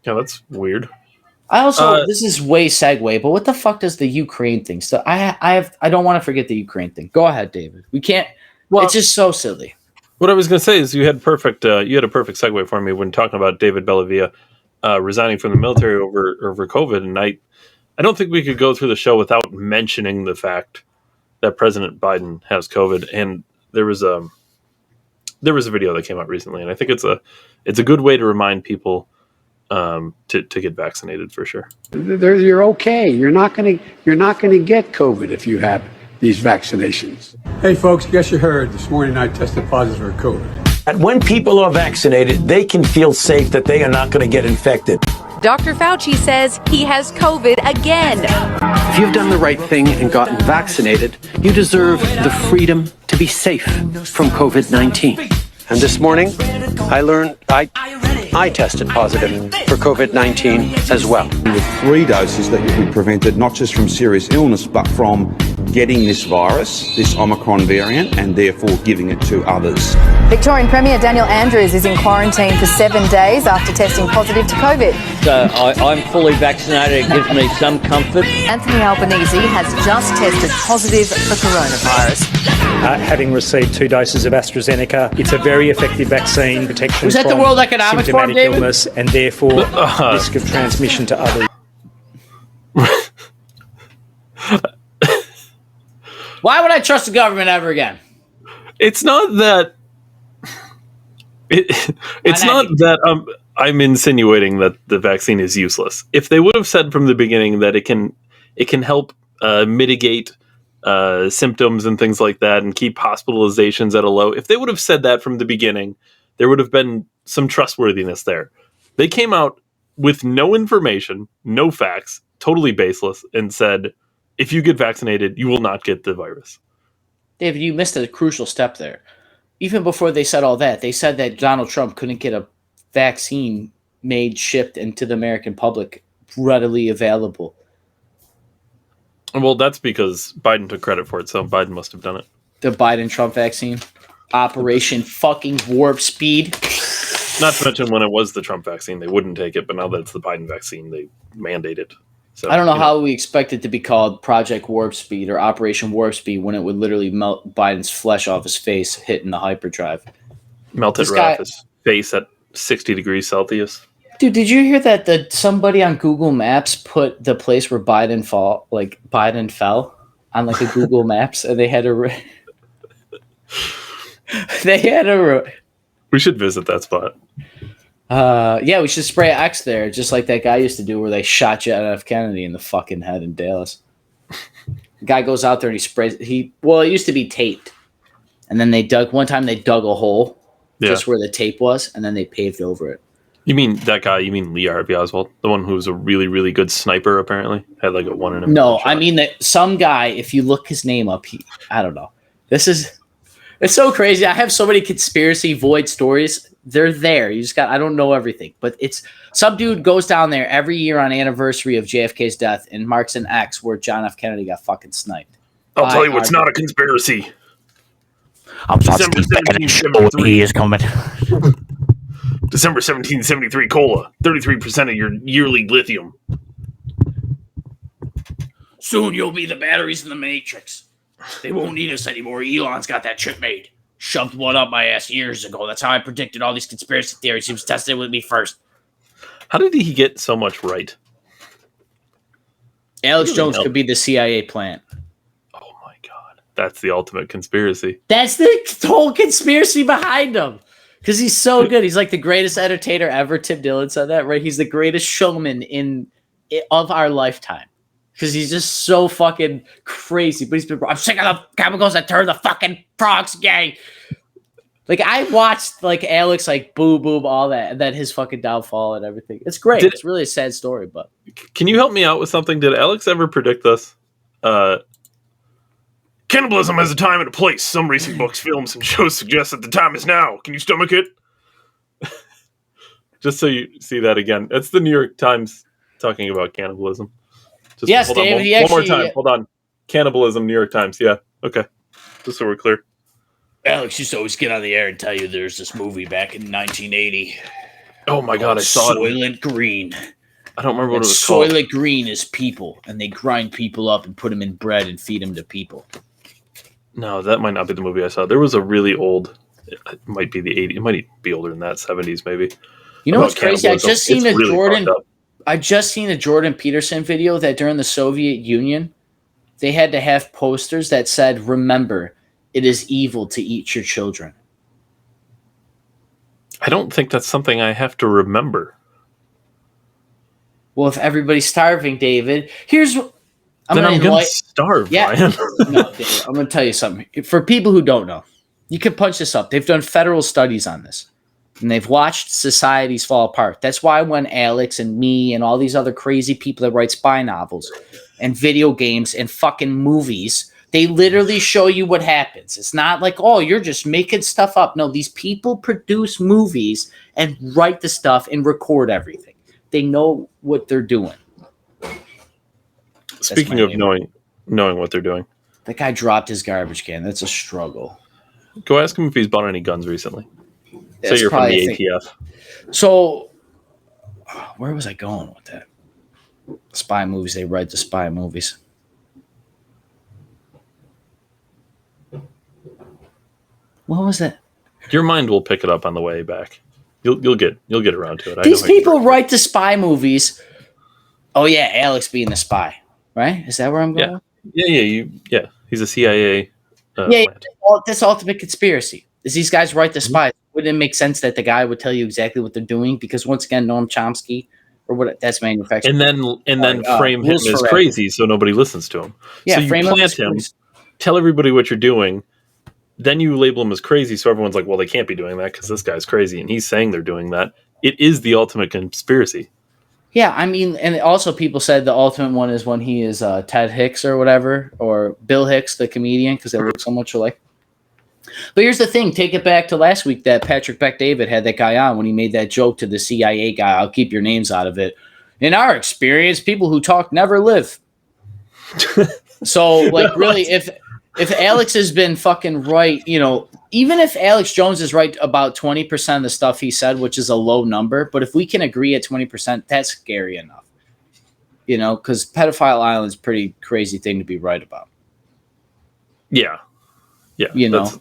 Yeah, that's weird. I also this is way segue, but what the fuck does the Ukraine thing? So I don't want to forget the Ukraine thing. Go ahead, David. We can't. Well, it's just so silly. What I was going to say is you had a perfect segue for me when talking about David Bellavia resigning from the military over COVID, and I don't think we could go through the show without mentioning the fact that President Biden has COVID, and there was a video that came out recently, and I think it's a good way to remind people to get vaccinated for sure. You're okay. You're not gonna get COVID if you have these vaccinations. Hey folks, guess you heard this morning I tested positive for COVID. And when people are vaccinated, they can feel safe that they are not going to get infected. Dr. Fauci says he has COVID again. If you've done the right thing and gotten vaccinated, you deserve the freedom to be safe from COVID-19. And this morning, I learned I tested positive for COVID-19 as well. With 3 doses that you'll be prevented not just from serious illness, but from getting this virus, this Omicron variant, and therefore giving it to others. Victorian Premier Daniel Andrews is in quarantine for 7 days after testing positive to COVID. I'm fully vaccinated. It gives me some comfort. Anthony Albanese has just tested positive for coronavirus. Having received 2 doses of AstraZeneca, it's a very effective vaccine protection Was that the World Economic Forum, David? Illness and therefore risk of transmission to others. Why would I trust the government ever again? It's not that. It's not that I'm insinuating that the vaccine is useless. If they would have said from the beginning that it can help mitigate symptoms and things like that and keep hospitalizations at a low, if they would have said that from the beginning, there would have been some trustworthiness there. They came out with no information, no facts, totally baseless, and said, if you get vaccinated, you will not get the virus. David, you missed a crucial step there. Even before they said all that, they said that Donald Trump couldn't get a vaccine made, shipped, into the American public readily available. Well, that's because Biden took credit for it, so Biden must have done it. The Biden-Trump vaccine. Operation fucking Warp Speed. Not to mention when it was the Trump vaccine, they wouldn't take it, but now that it's the Biden vaccine, they mandate it. So, I don't know how we expect it to be called Project Warp Speed or Operation Warp Speed when it would literally melt Biden's flesh off his face hitting the hyperdrive. Melted right off his face at 60 degrees Celsius. Dude, did you hear that somebody on Google Maps put the place where Biden fell on like a Google Maps, and they had a We should visit that spot. Yeah, we should spray X there, just like that guy used to do where they shot John F. Kennedy in the fucking head in Dallas. The guy goes out there and he sprays. It used to be taped, and then they dug a hole just where the tape was, and then they paved over it. You mean that guy? You mean Lee Harvey Oswald, the one who was a really, really good sniper? Apparently, had like a 1 in a million No, shot. I mean that some guy. If you look his name up, I don't know. It's so crazy. I have so many conspiracy void stories. They're there. I don't know everything, but it's some dude goes down there every year on anniversary of JFK's death and marks an X where John F. Kennedy got fucking sniped. I'll tell you what's not a conspiracy. December 1773. He is coming. December 1773 cola, 33% of your yearly lithium. Soon you'll be the batteries in the Matrix. They won't need us anymore. Elon's got that chip made. Shoved one up my ass years ago. That's how I predicted all these conspiracy theories. He was testing it with me first. How did he get so much right? Alex Jones could be the CIA plant. Oh my God. That's the ultimate conspiracy. That's the whole conspiracy behind him. Because he's so good. He's like the greatest entertainer ever. Tim Dillon said that, right? He's the greatest showman of our lifetime. Because he's just so fucking crazy. But I'm sick of the chemicals that turn the fucking frogs gay. Like, I watched, like, Alex, like, boo, all that. And then his fucking downfall and everything. It's great. It's really a sad story, but... Can you help me out with something? Did Alex ever predict this? Cannibalism has a time and a place. Some recent books, films, and shows suggest that the time is now. Can you stomach it? Just so you see that again. That's the New York Times talking about cannibalism. Just yes, hold Dave. on, one more time. Hold on. Cannibalism, New York Times. Yeah. Okay. Just so we're clear. Alex used to always get on the air and tell you there's this movie back in 1980. Oh my God, I saw it. Soylent Green. I don't remember what it was called. Soylent Green is people, and they grind people up and put them in bread and feed them to people. No, that might not be the movie I saw. There was a really old, it might be the 80s, it might be older than that, 70s maybe. You know what's crazy? I just seen I just seen a Jordan Peterson video that during the Soviet Union, they had to have posters that said, "Remember, it is evil to eat your children." I don't think that's something I have to remember. Well, if everybody's starving, David, here's what I'm going to starve, Ryan. No, David, I'm going to tell you something. For people who don't know, you can punch this up. They've done federal studies on this, and they've watched societies fall apart. That's why when Alex and me and all these other crazy people that write spy novels and video games and fucking movies, they literally show you what happens. It's not like, oh, you're just making stuff up. No, these people produce movies and write the stuff and record everything. They know what they're doing. Speaking of knowing what they're doing. That guy dropped his garbage can. That's a struggle. Go ask him if he's bought any guns recently. That's Say you're from the probably ATF. So, where was I going with that? Spy movies. They write the spy movies. What was that? Your mind will pick it up on the way back. You'll get around to it. These people write the spy movies. Oh yeah, Alex being the spy, right? Is that where I'm going? Yeah. He's a CIA. This ultimate conspiracy is these guys write the spies. Wouldn't it make sense that the guy would tell you exactly what they're doing? Because once again, Noam Chomsky or what that's manufactured. And then frame him as crazy so nobody listens to him. Yeah, so you plant him, tell everybody what you're doing, then you label him as crazy so everyone's like, well, they can't be doing that because this guy's crazy and he's saying they're doing that. It is the ultimate conspiracy. Yeah, I mean, and also people said the ultimate one is when he is Ted Hicks or whatever, or Bill Hicks, the comedian, because they look so much alike. But here's the thing. Take it back to last week that Patrick Bet-David had that guy on when he made that joke to the CIA guy, I'll keep your names out of it. In our experience, people who talk never live. So, like, really, if Alex has been fucking right, you know, even if Alex Jones is right about 20% of the stuff he said, which is a low number, but if we can agree at 20%, that's scary enough. You know, because Pedophile Island is a pretty crazy thing to be right about. Yeah. You know?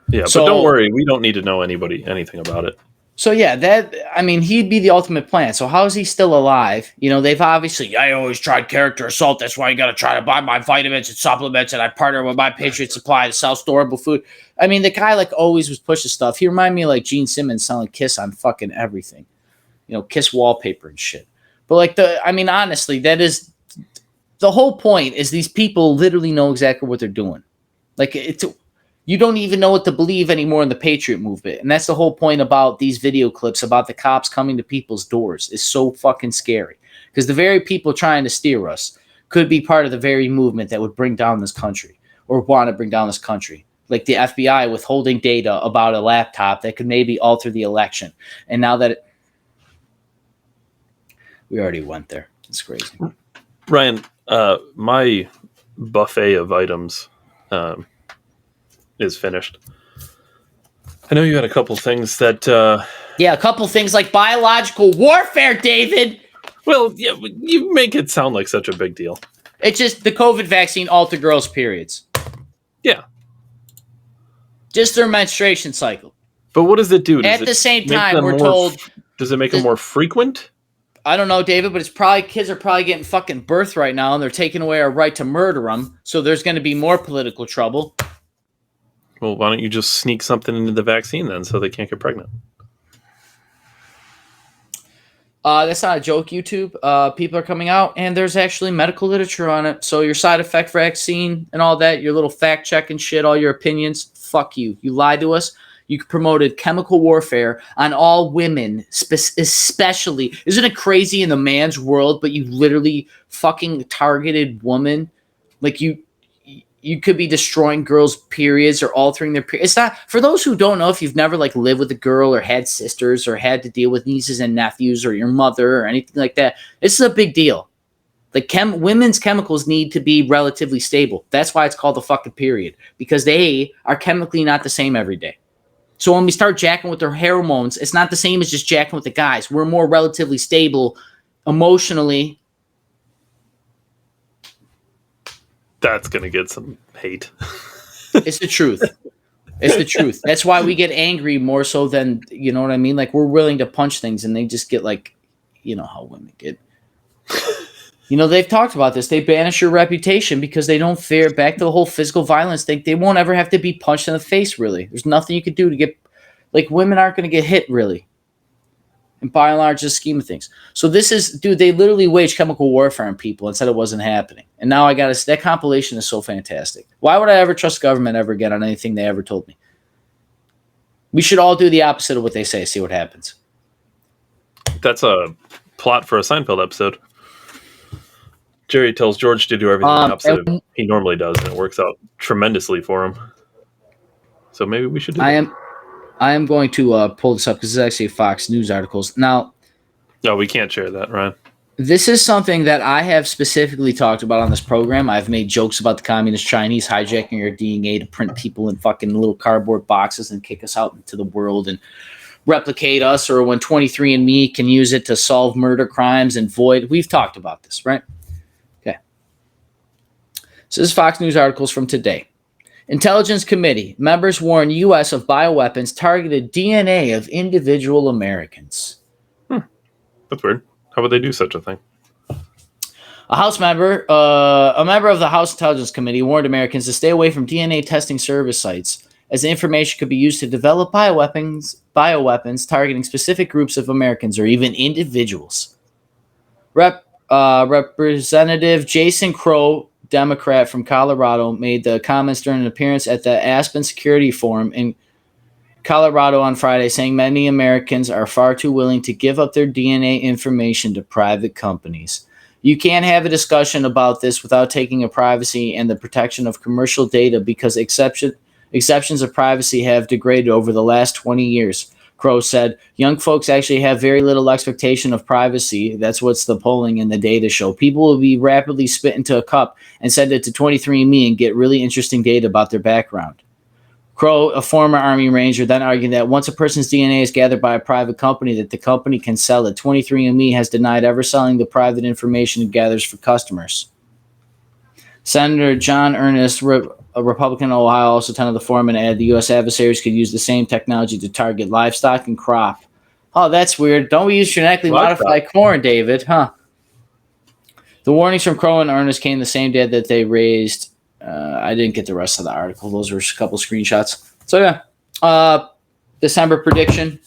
Yeah, So- but don't worry. We don't need to know anything about it. So yeah, he'd be the ultimate plan. So how is he still alive? You know, they've obviously, I always tried character assault. That's why you got to try to buy my vitamins and supplements, and I partner with my Patriot Supply to sell storable food. I mean, the guy like always was pushing stuff. He reminded me of like Gene Simmons selling Kiss on fucking everything, you know, Kiss wallpaper and shit. But like honestly, that is the whole point. Is these people literally know exactly what they're doing. Like you don't even know what to believe anymore in the Patriot movement. And that's the whole point about these video clips about the cops coming to people's doors. Is so fucking scary. Because the very people trying to steer us could be part of the very movement that would bring down this country or want to bring down this country. Like the FBI withholding data about a laptop that could maybe alter the election. And now that we already went there. It's crazy. Ryan, my buffet of items is finished. I know you had a couple things that... a couple things like biological warfare, David! Well, yeah, you make it sound like such a big deal. It's just the COVID vaccine altered girls' periods. Yeah. Just their menstruation cycle. But what does it do? At the same time, we're told... Does it make them more frequent? I don't know, David, but it's probably kids are probably getting fucking birth right now, and they're taking away our right to murder them. So there's going to be more political trouble. Well, why don't you just sneak something into the vaccine then, so they can't get pregnant? That's not a joke, YouTube. People are coming out, and there's actually medical literature on it. So your side effect vaccine and all that, your little fact check and shit, all your opinions, fuck you. You lied to us. You promoted chemical warfare on all women, especially. Isn't it crazy in the man's world, but you literally fucking targeted woman? Like you could be destroying girls' periods or altering their periods. It's not, for those who don't know, if you've never like lived with a girl or had sisters or had to deal with nieces and nephews or your mother or anything like that, this is a big deal. Like women's chemicals need to be relatively stable. That's why it's called the fucking period, because they are chemically not the same every day. So when we start jacking with their hormones, it's not the same as just jacking with the guys. We're more relatively stable emotionally. That's going to get some hate. It's the truth. It's the truth. That's why we get angry more so than, you know what I mean? Like, we're willing to punch things, and they just get like, you know how women get. You know, they've talked about this. They banish your reputation because they don't fear, back to the whole physical violence thing. They won't ever have to be punched in the face, really. There's nothing you could do to get, like, women aren't going to get hit, really. And by and large, the scheme of things. So this is, dude, they literally waged chemical warfare on people and said it wasn't happening. And now I got to, that compilation is so fantastic. Why would I ever trust government ever again on anything they ever told me? We should all do the opposite of what they say, see what happens. That's a plot for a Seinfeld episode. Jerry tells George to do everything the opposite of he normally does, and it works out tremendously for him. So maybe we should do that. I am going to pull this up because this is actually Fox News articles. Now, no, we can't share that, Ryan. This is something that I have specifically talked about on this program. I've made jokes about the communist Chinese hijacking our DNA to print people in fucking little cardboard boxes and kick us out into the world and replicate us, or when 23andMe can use it to solve murder crimes and void. We've talked about this, right? Okay. So this is Fox News articles from today. Intelligence Committee members warn U.S. of bioweapons targeted DNA of individual Americans. That's weird. How would they do such a thing? A member of the House Intelligence Committee warned Americans to stay away from DNA testing service sites, as the information could be used to develop bioweapons targeting specific groups of Americans or even individuals. Representative Jason Crow, Democrat from Colorado, made the comments during an appearance at the Aspen Security Forum in Colorado on Friday, saying many Americans are far too willing to give up their DNA information to private companies. You can't have a discussion about this without taking a privacy and the protection of commercial data, because exceptions of privacy have degraded over the last 20 years. Crow said, young folks actually have very little expectation of privacy. That's what's the polling and the data show. People will be rapidly spit into a cup and send it to 23andMe and get really interesting data about their background. Crow, a former Army Ranger, then argued that once a person's DNA is gathered by a private company, that the company can sell it. 23andMe has denied ever selling the private information it gathers for customers. Senator John Ernest, a Republican in Ohio, also attended the forum and added the U.S. adversaries could use the same technology to target livestock and crop. Oh, that's weird. Don't we use genetically modified corn, David? Huh? The warnings from Crow and Ernest came the same day that they raised. I didn't get the rest of the article. Those were a couple screenshots. So, yeah. December prediction.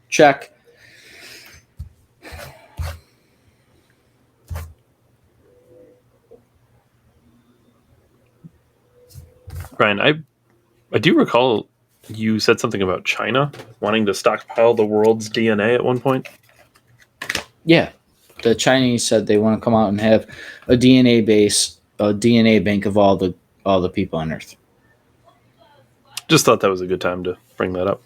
Check. Brian, I do recall you said something about China wanting to stockpile the world's DNA at one point. Yeah. The Chinese said they want to come out and have a DNA bank of all the people on Earth. Just thought that was a good time to bring that up.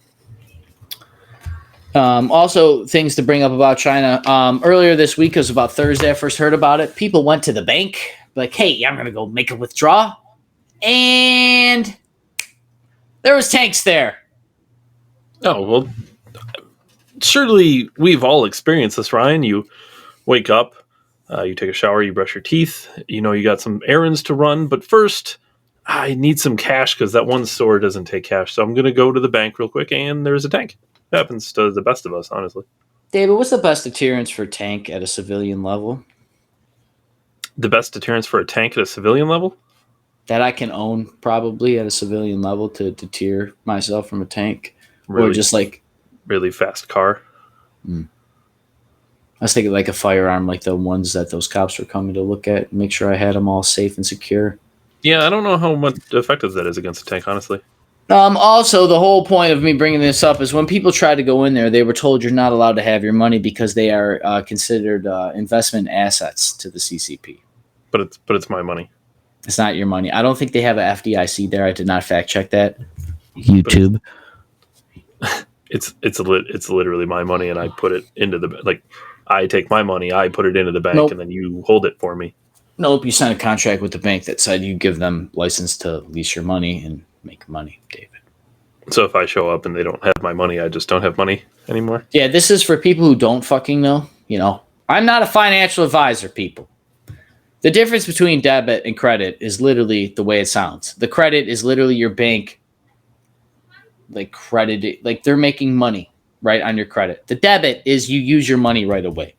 Also, things to bring up about China. Earlier this week, it was about Thursday, I first heard about it. People went to the bank, like, hey, I'm going to go make a withdrawal. And there was tanks there. Oh, well, surely we've all experienced this, Ryan. You wake up, you take a shower, you brush your teeth, you know you got some errands to run, but first, I need some cash because that one store doesn't take cash, so I'm going to go to the bank real quick, and there's a tank. It happens to the best of us, honestly. David, what's the best deterrence for a tank at a civilian level? The best deterrence for a tank at a civilian level? That I can own, probably, at a civilian level to deter myself from a tank. Really, or just like... really fast car. I was thinking like a firearm, like the ones that those cops were coming to look at, make sure I had them all safe and secure. Yeah, I don't know how much effective that is against a tank, honestly. Also, the whole point of me bringing this up is when people try to go in there, they were told you're not allowed to have your money because they are considered investment assets to the CCP. But it's my money. It's not your money. I don't think they have a FDIC there. I did not fact check that. YouTube. It's literally my money, and I put it into the I take my money, I put it into the bank, and then you hold it for me. Nope, you signed a contract with the bank that said you give them license to lease your money and make money, David. So if I show up and they don't have my money, I just don't have money anymore? Yeah, this is for people who don't fucking know. You know, I'm not a financial advisor, people. The difference between debit and credit is literally the way it sounds. The credit is literally your bank, they're making money, right, on your credit. The debit is you use your money right away.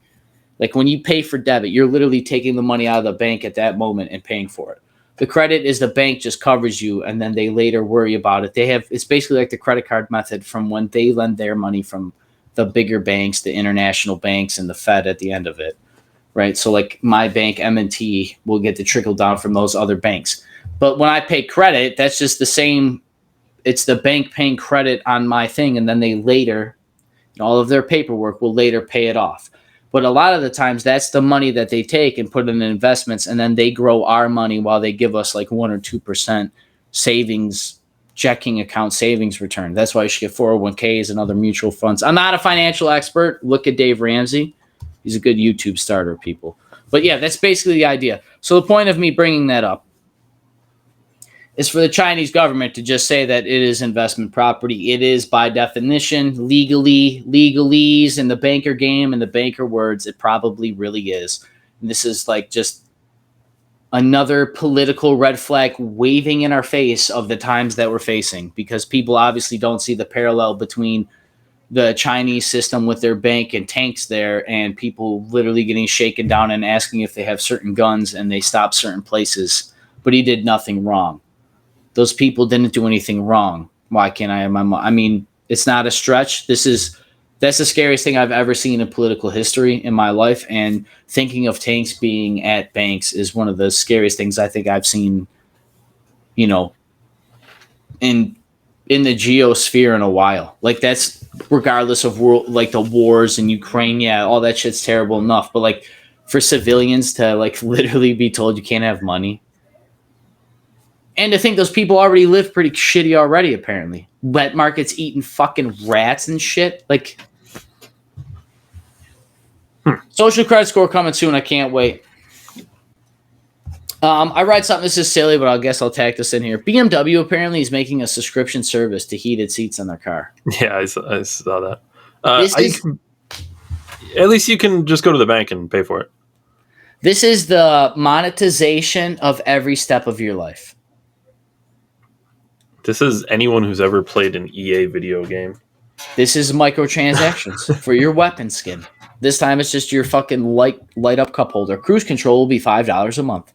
Like when you pay for debit, you're literally taking the money out of the bank at that moment and paying for it. The credit is the bank just covers you, and then they later worry about it. It's basically like the credit card method from when they lend their money from the bigger banks, the international banks, and the Fed at the end of it, right? So like my bank, M&T, will get the trickle down from those other banks. But when I pay credit, that's just the same. It's the bank paying credit on my thing, and then they later, all of their paperwork will later pay it off. But a lot of the times that's the money that they take and put in investments, and then they grow our money while they give us like 1 or 2% savings, checking account savings return. That's why you should get 401ks and other mutual funds. I'm not a financial expert. Look at Dave Ramsey. He's a good YouTube starter, people. But yeah, that's basically the idea. So the point of me bringing that up is for the Chinese government to just say that it is investment property. It is, by definition, legalese in the banker game and the banker words. It probably really is. And this is like just another political red flag waving in our face of the times that we're facing, because people obviously don't see the parallel between the Chinese system with their bank and tanks there and people literally getting shaken down and asking if they have certain guns, and they stop certain places. But he did nothing wrong. Those people didn't do anything wrong. Why can't I have my money? I mean, it's not a stretch. That's the scariest thing I've ever seen in political history in my life. And thinking of tanks being at banks is one of the scariest things I think I've seen, you know, in the geosphere in a while. Like that's regardless of world, like the wars in Ukraine. Yeah, all that shit's terrible enough. But like for civilians to like literally be told you can't have money. And to think those people already live pretty shitty already, apparently. Wet markets eating fucking rats and shit. Like, social credit score coming soon. I can't wait. I read something. This is silly, but I guess I'll tack this in here. BMW apparently is making a subscription service to heated seats in their car. Yeah, I saw that. At least you can just go to the bank and pay for it. This is the monetization of every step of your life. This is anyone who's ever played an EA video game. This is microtransactions for your weapon skin. This time it's just your fucking light up cup holder. Cruise control will be $5 a month.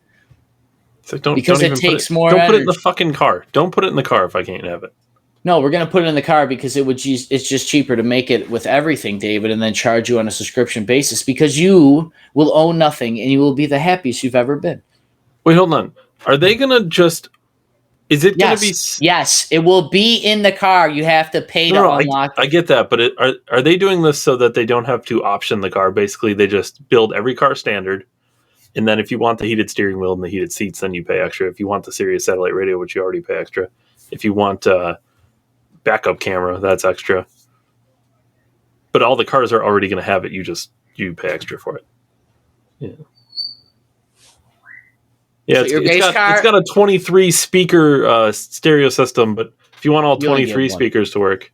It's like, Don't put it in the fucking car. Don't put it in the car if I can't have it. No, we're gonna put it in the car because it's just cheaper to make it with everything, David, and then charge you on a subscription basis because you will own nothing and you will be the happiest you've ever been. Wait, hold on. Are they gonna just? Is it going to be? Yes, it will be in the car. You have to pay to unlock it. I get that, but are they doing this so that they don't have to option the car? Basically, they just build every car standard, and then if you want the heated steering wheel and the heated seats, then you pay extra. If you want the Sirius satellite radio, which you already pay extra. If you want backup camera, that's extra. But all the cars are already going to have it. You pay extra for it. Yeah. Yeah, so it's got a 23 speaker stereo system, but if you want all 23 speakers to work,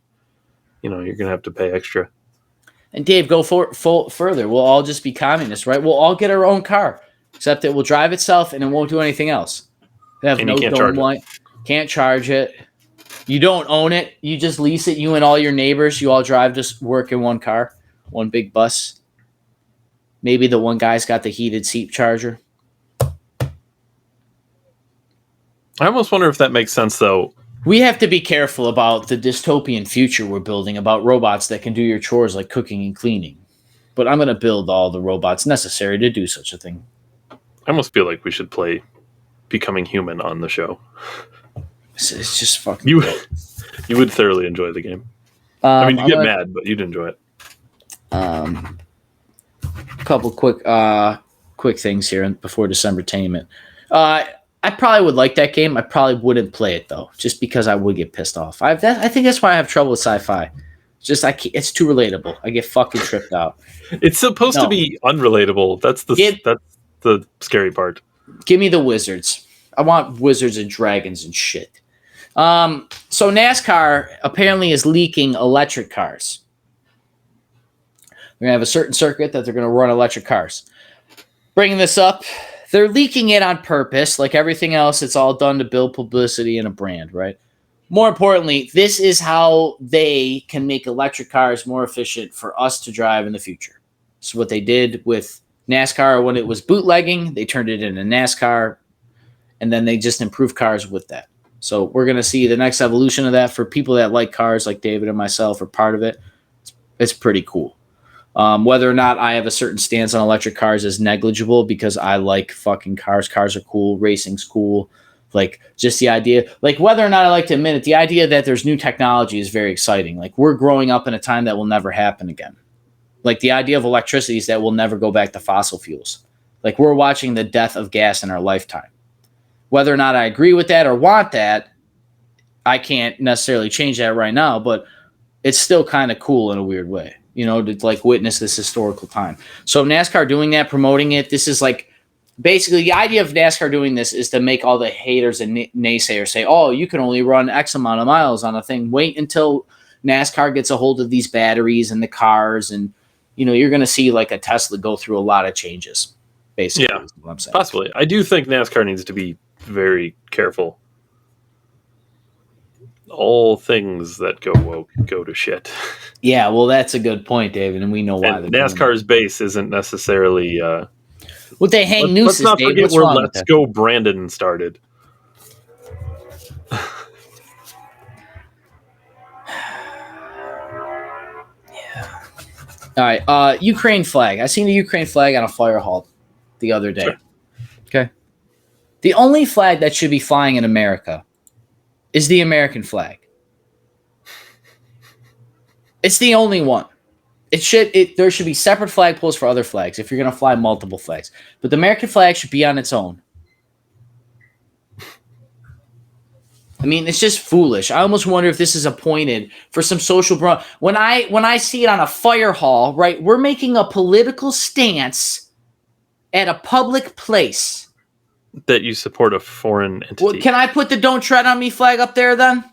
you're going to have to pay extra. And Dave, go further. We'll all just be communists, right? We'll all get our own car, except it will drive itself and it won't do anything else. Have no dome light, can't charge it. You don't own it. You just lease it. You and all your neighbors, you all drive just work in one car, one big bus. Maybe the one guy's got the heated seat charger. I almost wonder if that makes sense, though. We have to be careful about the dystopian future we're building about robots that can do your chores like cooking and cleaning. But I'm going to build all the robots necessary to do such a thing. I almost feel like we should play Becoming Human on the show. It's just fucking. You would thoroughly enjoy the game. I mean, you get mad, but you'd enjoy it. A couple quick things here before Decembertainment. I probably would like that game. I probably wouldn't play it though, just because I would get pissed off. I think that's why I have trouble with sci-fi. It's too relatable. I get fucking tripped out. It's supposed to be unrelatable. That's the scary part. Give me the wizards. I want wizards and dragons and shit. So NASCAR apparently is leaking electric cars. We're going to have a certain circuit that they're going to run electric cars. Bringing this up, they're leaking it on purpose. Like everything else, it's all done to build publicity and a brand, right? More importantly, this is how they can make electric cars more efficient for us to drive in the future. So what they did with NASCAR when it was bootlegging, they turned it into NASCAR, and then they just improved cars with that. So we're going to see the next evolution of that for people that like cars like David and myself are part of it. It's pretty cool. Whether or not I have a certain stance on electric cars is negligible because I like fucking cars. Cars are cool. Racing's cool. Like just the idea, like whether or not I like to admit it, the idea that there's new technology is very exciting. Like we're growing up in a time that will never happen again. Like the idea of electricity is that we'll never go back to fossil fuels. Like we're watching the death of gas in our lifetime. Whether or not I agree with that or want that, I can't necessarily change that right now, but it's still kind of cool in a weird way, you know, to like witness this historical time. So NASCAR doing that, promoting it, this is like basically the idea of NASCAR doing this is to make all the haters and naysayers say, oh, you can only run X amount of miles on a thing. Wait until NASCAR gets a hold of these batteries and the cars, and you know, you're going to see like a Tesla go through a lot of changes, basically. Yeah, is what I'm saying. Possibly. I do think NASCAR needs to be very careful. All things that go woke go to shit. Yeah, well, that's a good point, David, and we know why. And NASCAR's base isn't necessarily... Would they hang nooses, let's not Dave? forget What's where wrong with Let's that? Go Brandon started. All right, Ukraine flag. I seen the Ukraine flag on a fire hall the other day. Sure. Okay. The only flag that should be flying in America is the American flag. It's the only one. There should be separate flagpoles for other flags if you're going to fly multiple flags. But the American flag should be on its own. I mean, it's just foolish. I almost wonder if this is appointed for some social when I see it on a fire hall, right? We're making a political stance at a public place. That you support a foreign entity. Well, can I put the "Don't Tread on Me" flag up there then?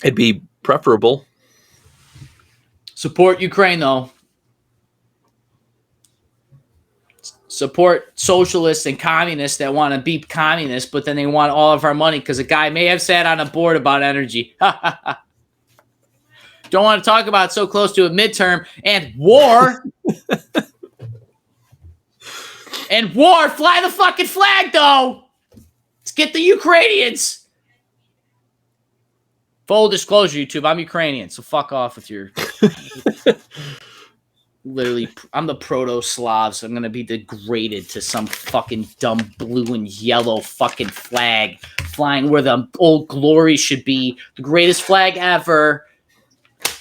It'd be preferable. Support Ukraine, though. Support socialists and communists that want to be communists, but then they want all of our money because a guy may have sat on a board about energy. Don't want to talk about so close to a midterm and war. And war, fly the fucking flag, though. Let's get the Ukrainians. Full disclosure, YouTube, I'm Ukrainian, so fuck off with your... Literally, I'm the proto-Slav, so I'm going to be degraded to some fucking dumb blue and yellow fucking flag flying where the old glory should be. The greatest flag ever.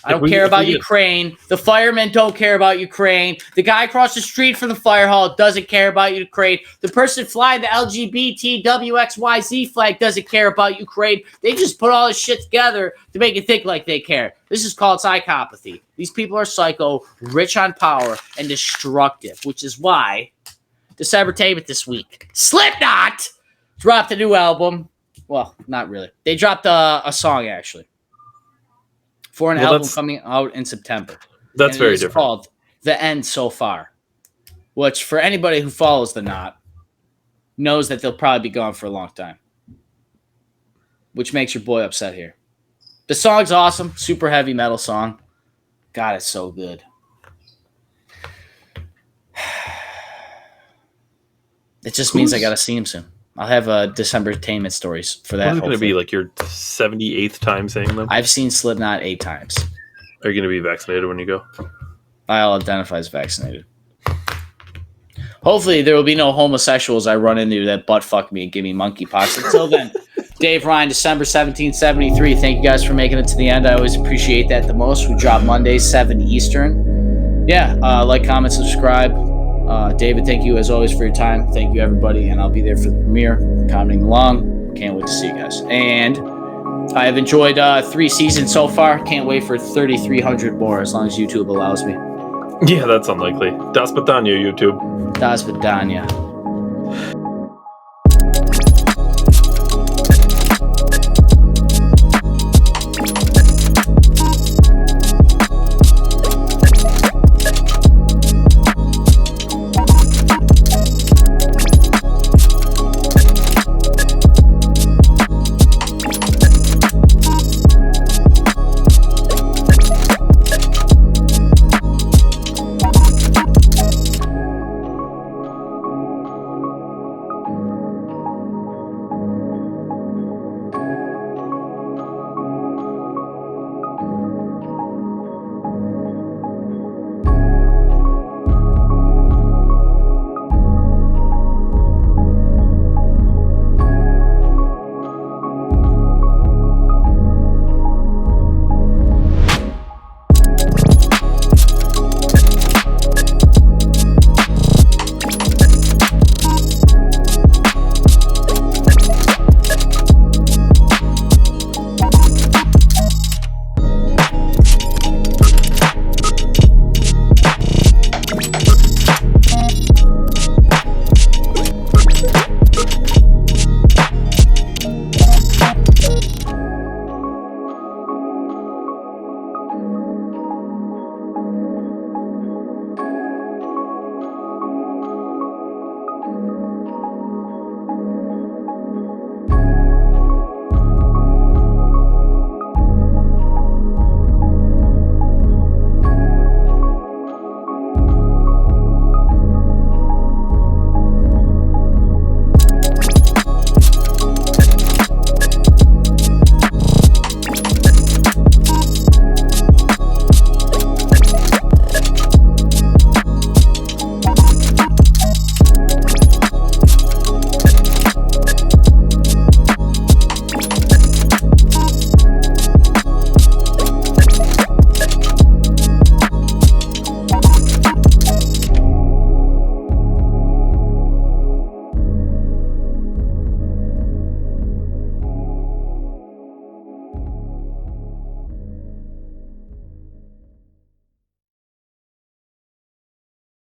I don't care about Ukraine. The firemen don't care about Ukraine. The guy across the street from the fire hall doesn't care about Ukraine. The person flying the LGBTWXYZ flag doesn't care about Ukraine. They just put all this shit together to make it think like they care. This is called psychopathy. These people are psycho, rich on power, and destructive, which is why Decembertainment this week. Slipknot dropped a new album. Well, not really. They dropped a song, actually. For an album coming out in September. That's very different. It's called The End So Far, which for anybody who follows the Knot knows that they'll probably be gone for a long time, which makes your boy upset here. The song's awesome. Super heavy metal song. God, it's so good. It just means I got to see him soon. I'll have Decembertainment stories for that. What is it going to be, like your 78th time saying them? I've seen Slipknot 8 times. Are you going to be vaccinated when you go? I'll identify as vaccinated. Hopefully there will be no homosexuals I run into that butt fuck me and give me monkeypox. Until then, Dave Ryan, December 1773. Thank you guys for making it to the end. I always appreciate that the most. We drop Mondays, 7 Eastern. Yeah, like, comment, subscribe. David, thank you as always for your time. Thank you, everybody, and I'll be there for the premiere, commenting along. Can't wait to see you guys. And I have enjoyed 3 seasons so far. Can't wait for 3,300 more as long as YouTube allows me. Yeah, that's unlikely. Das Badania, YouTube. Das Badania.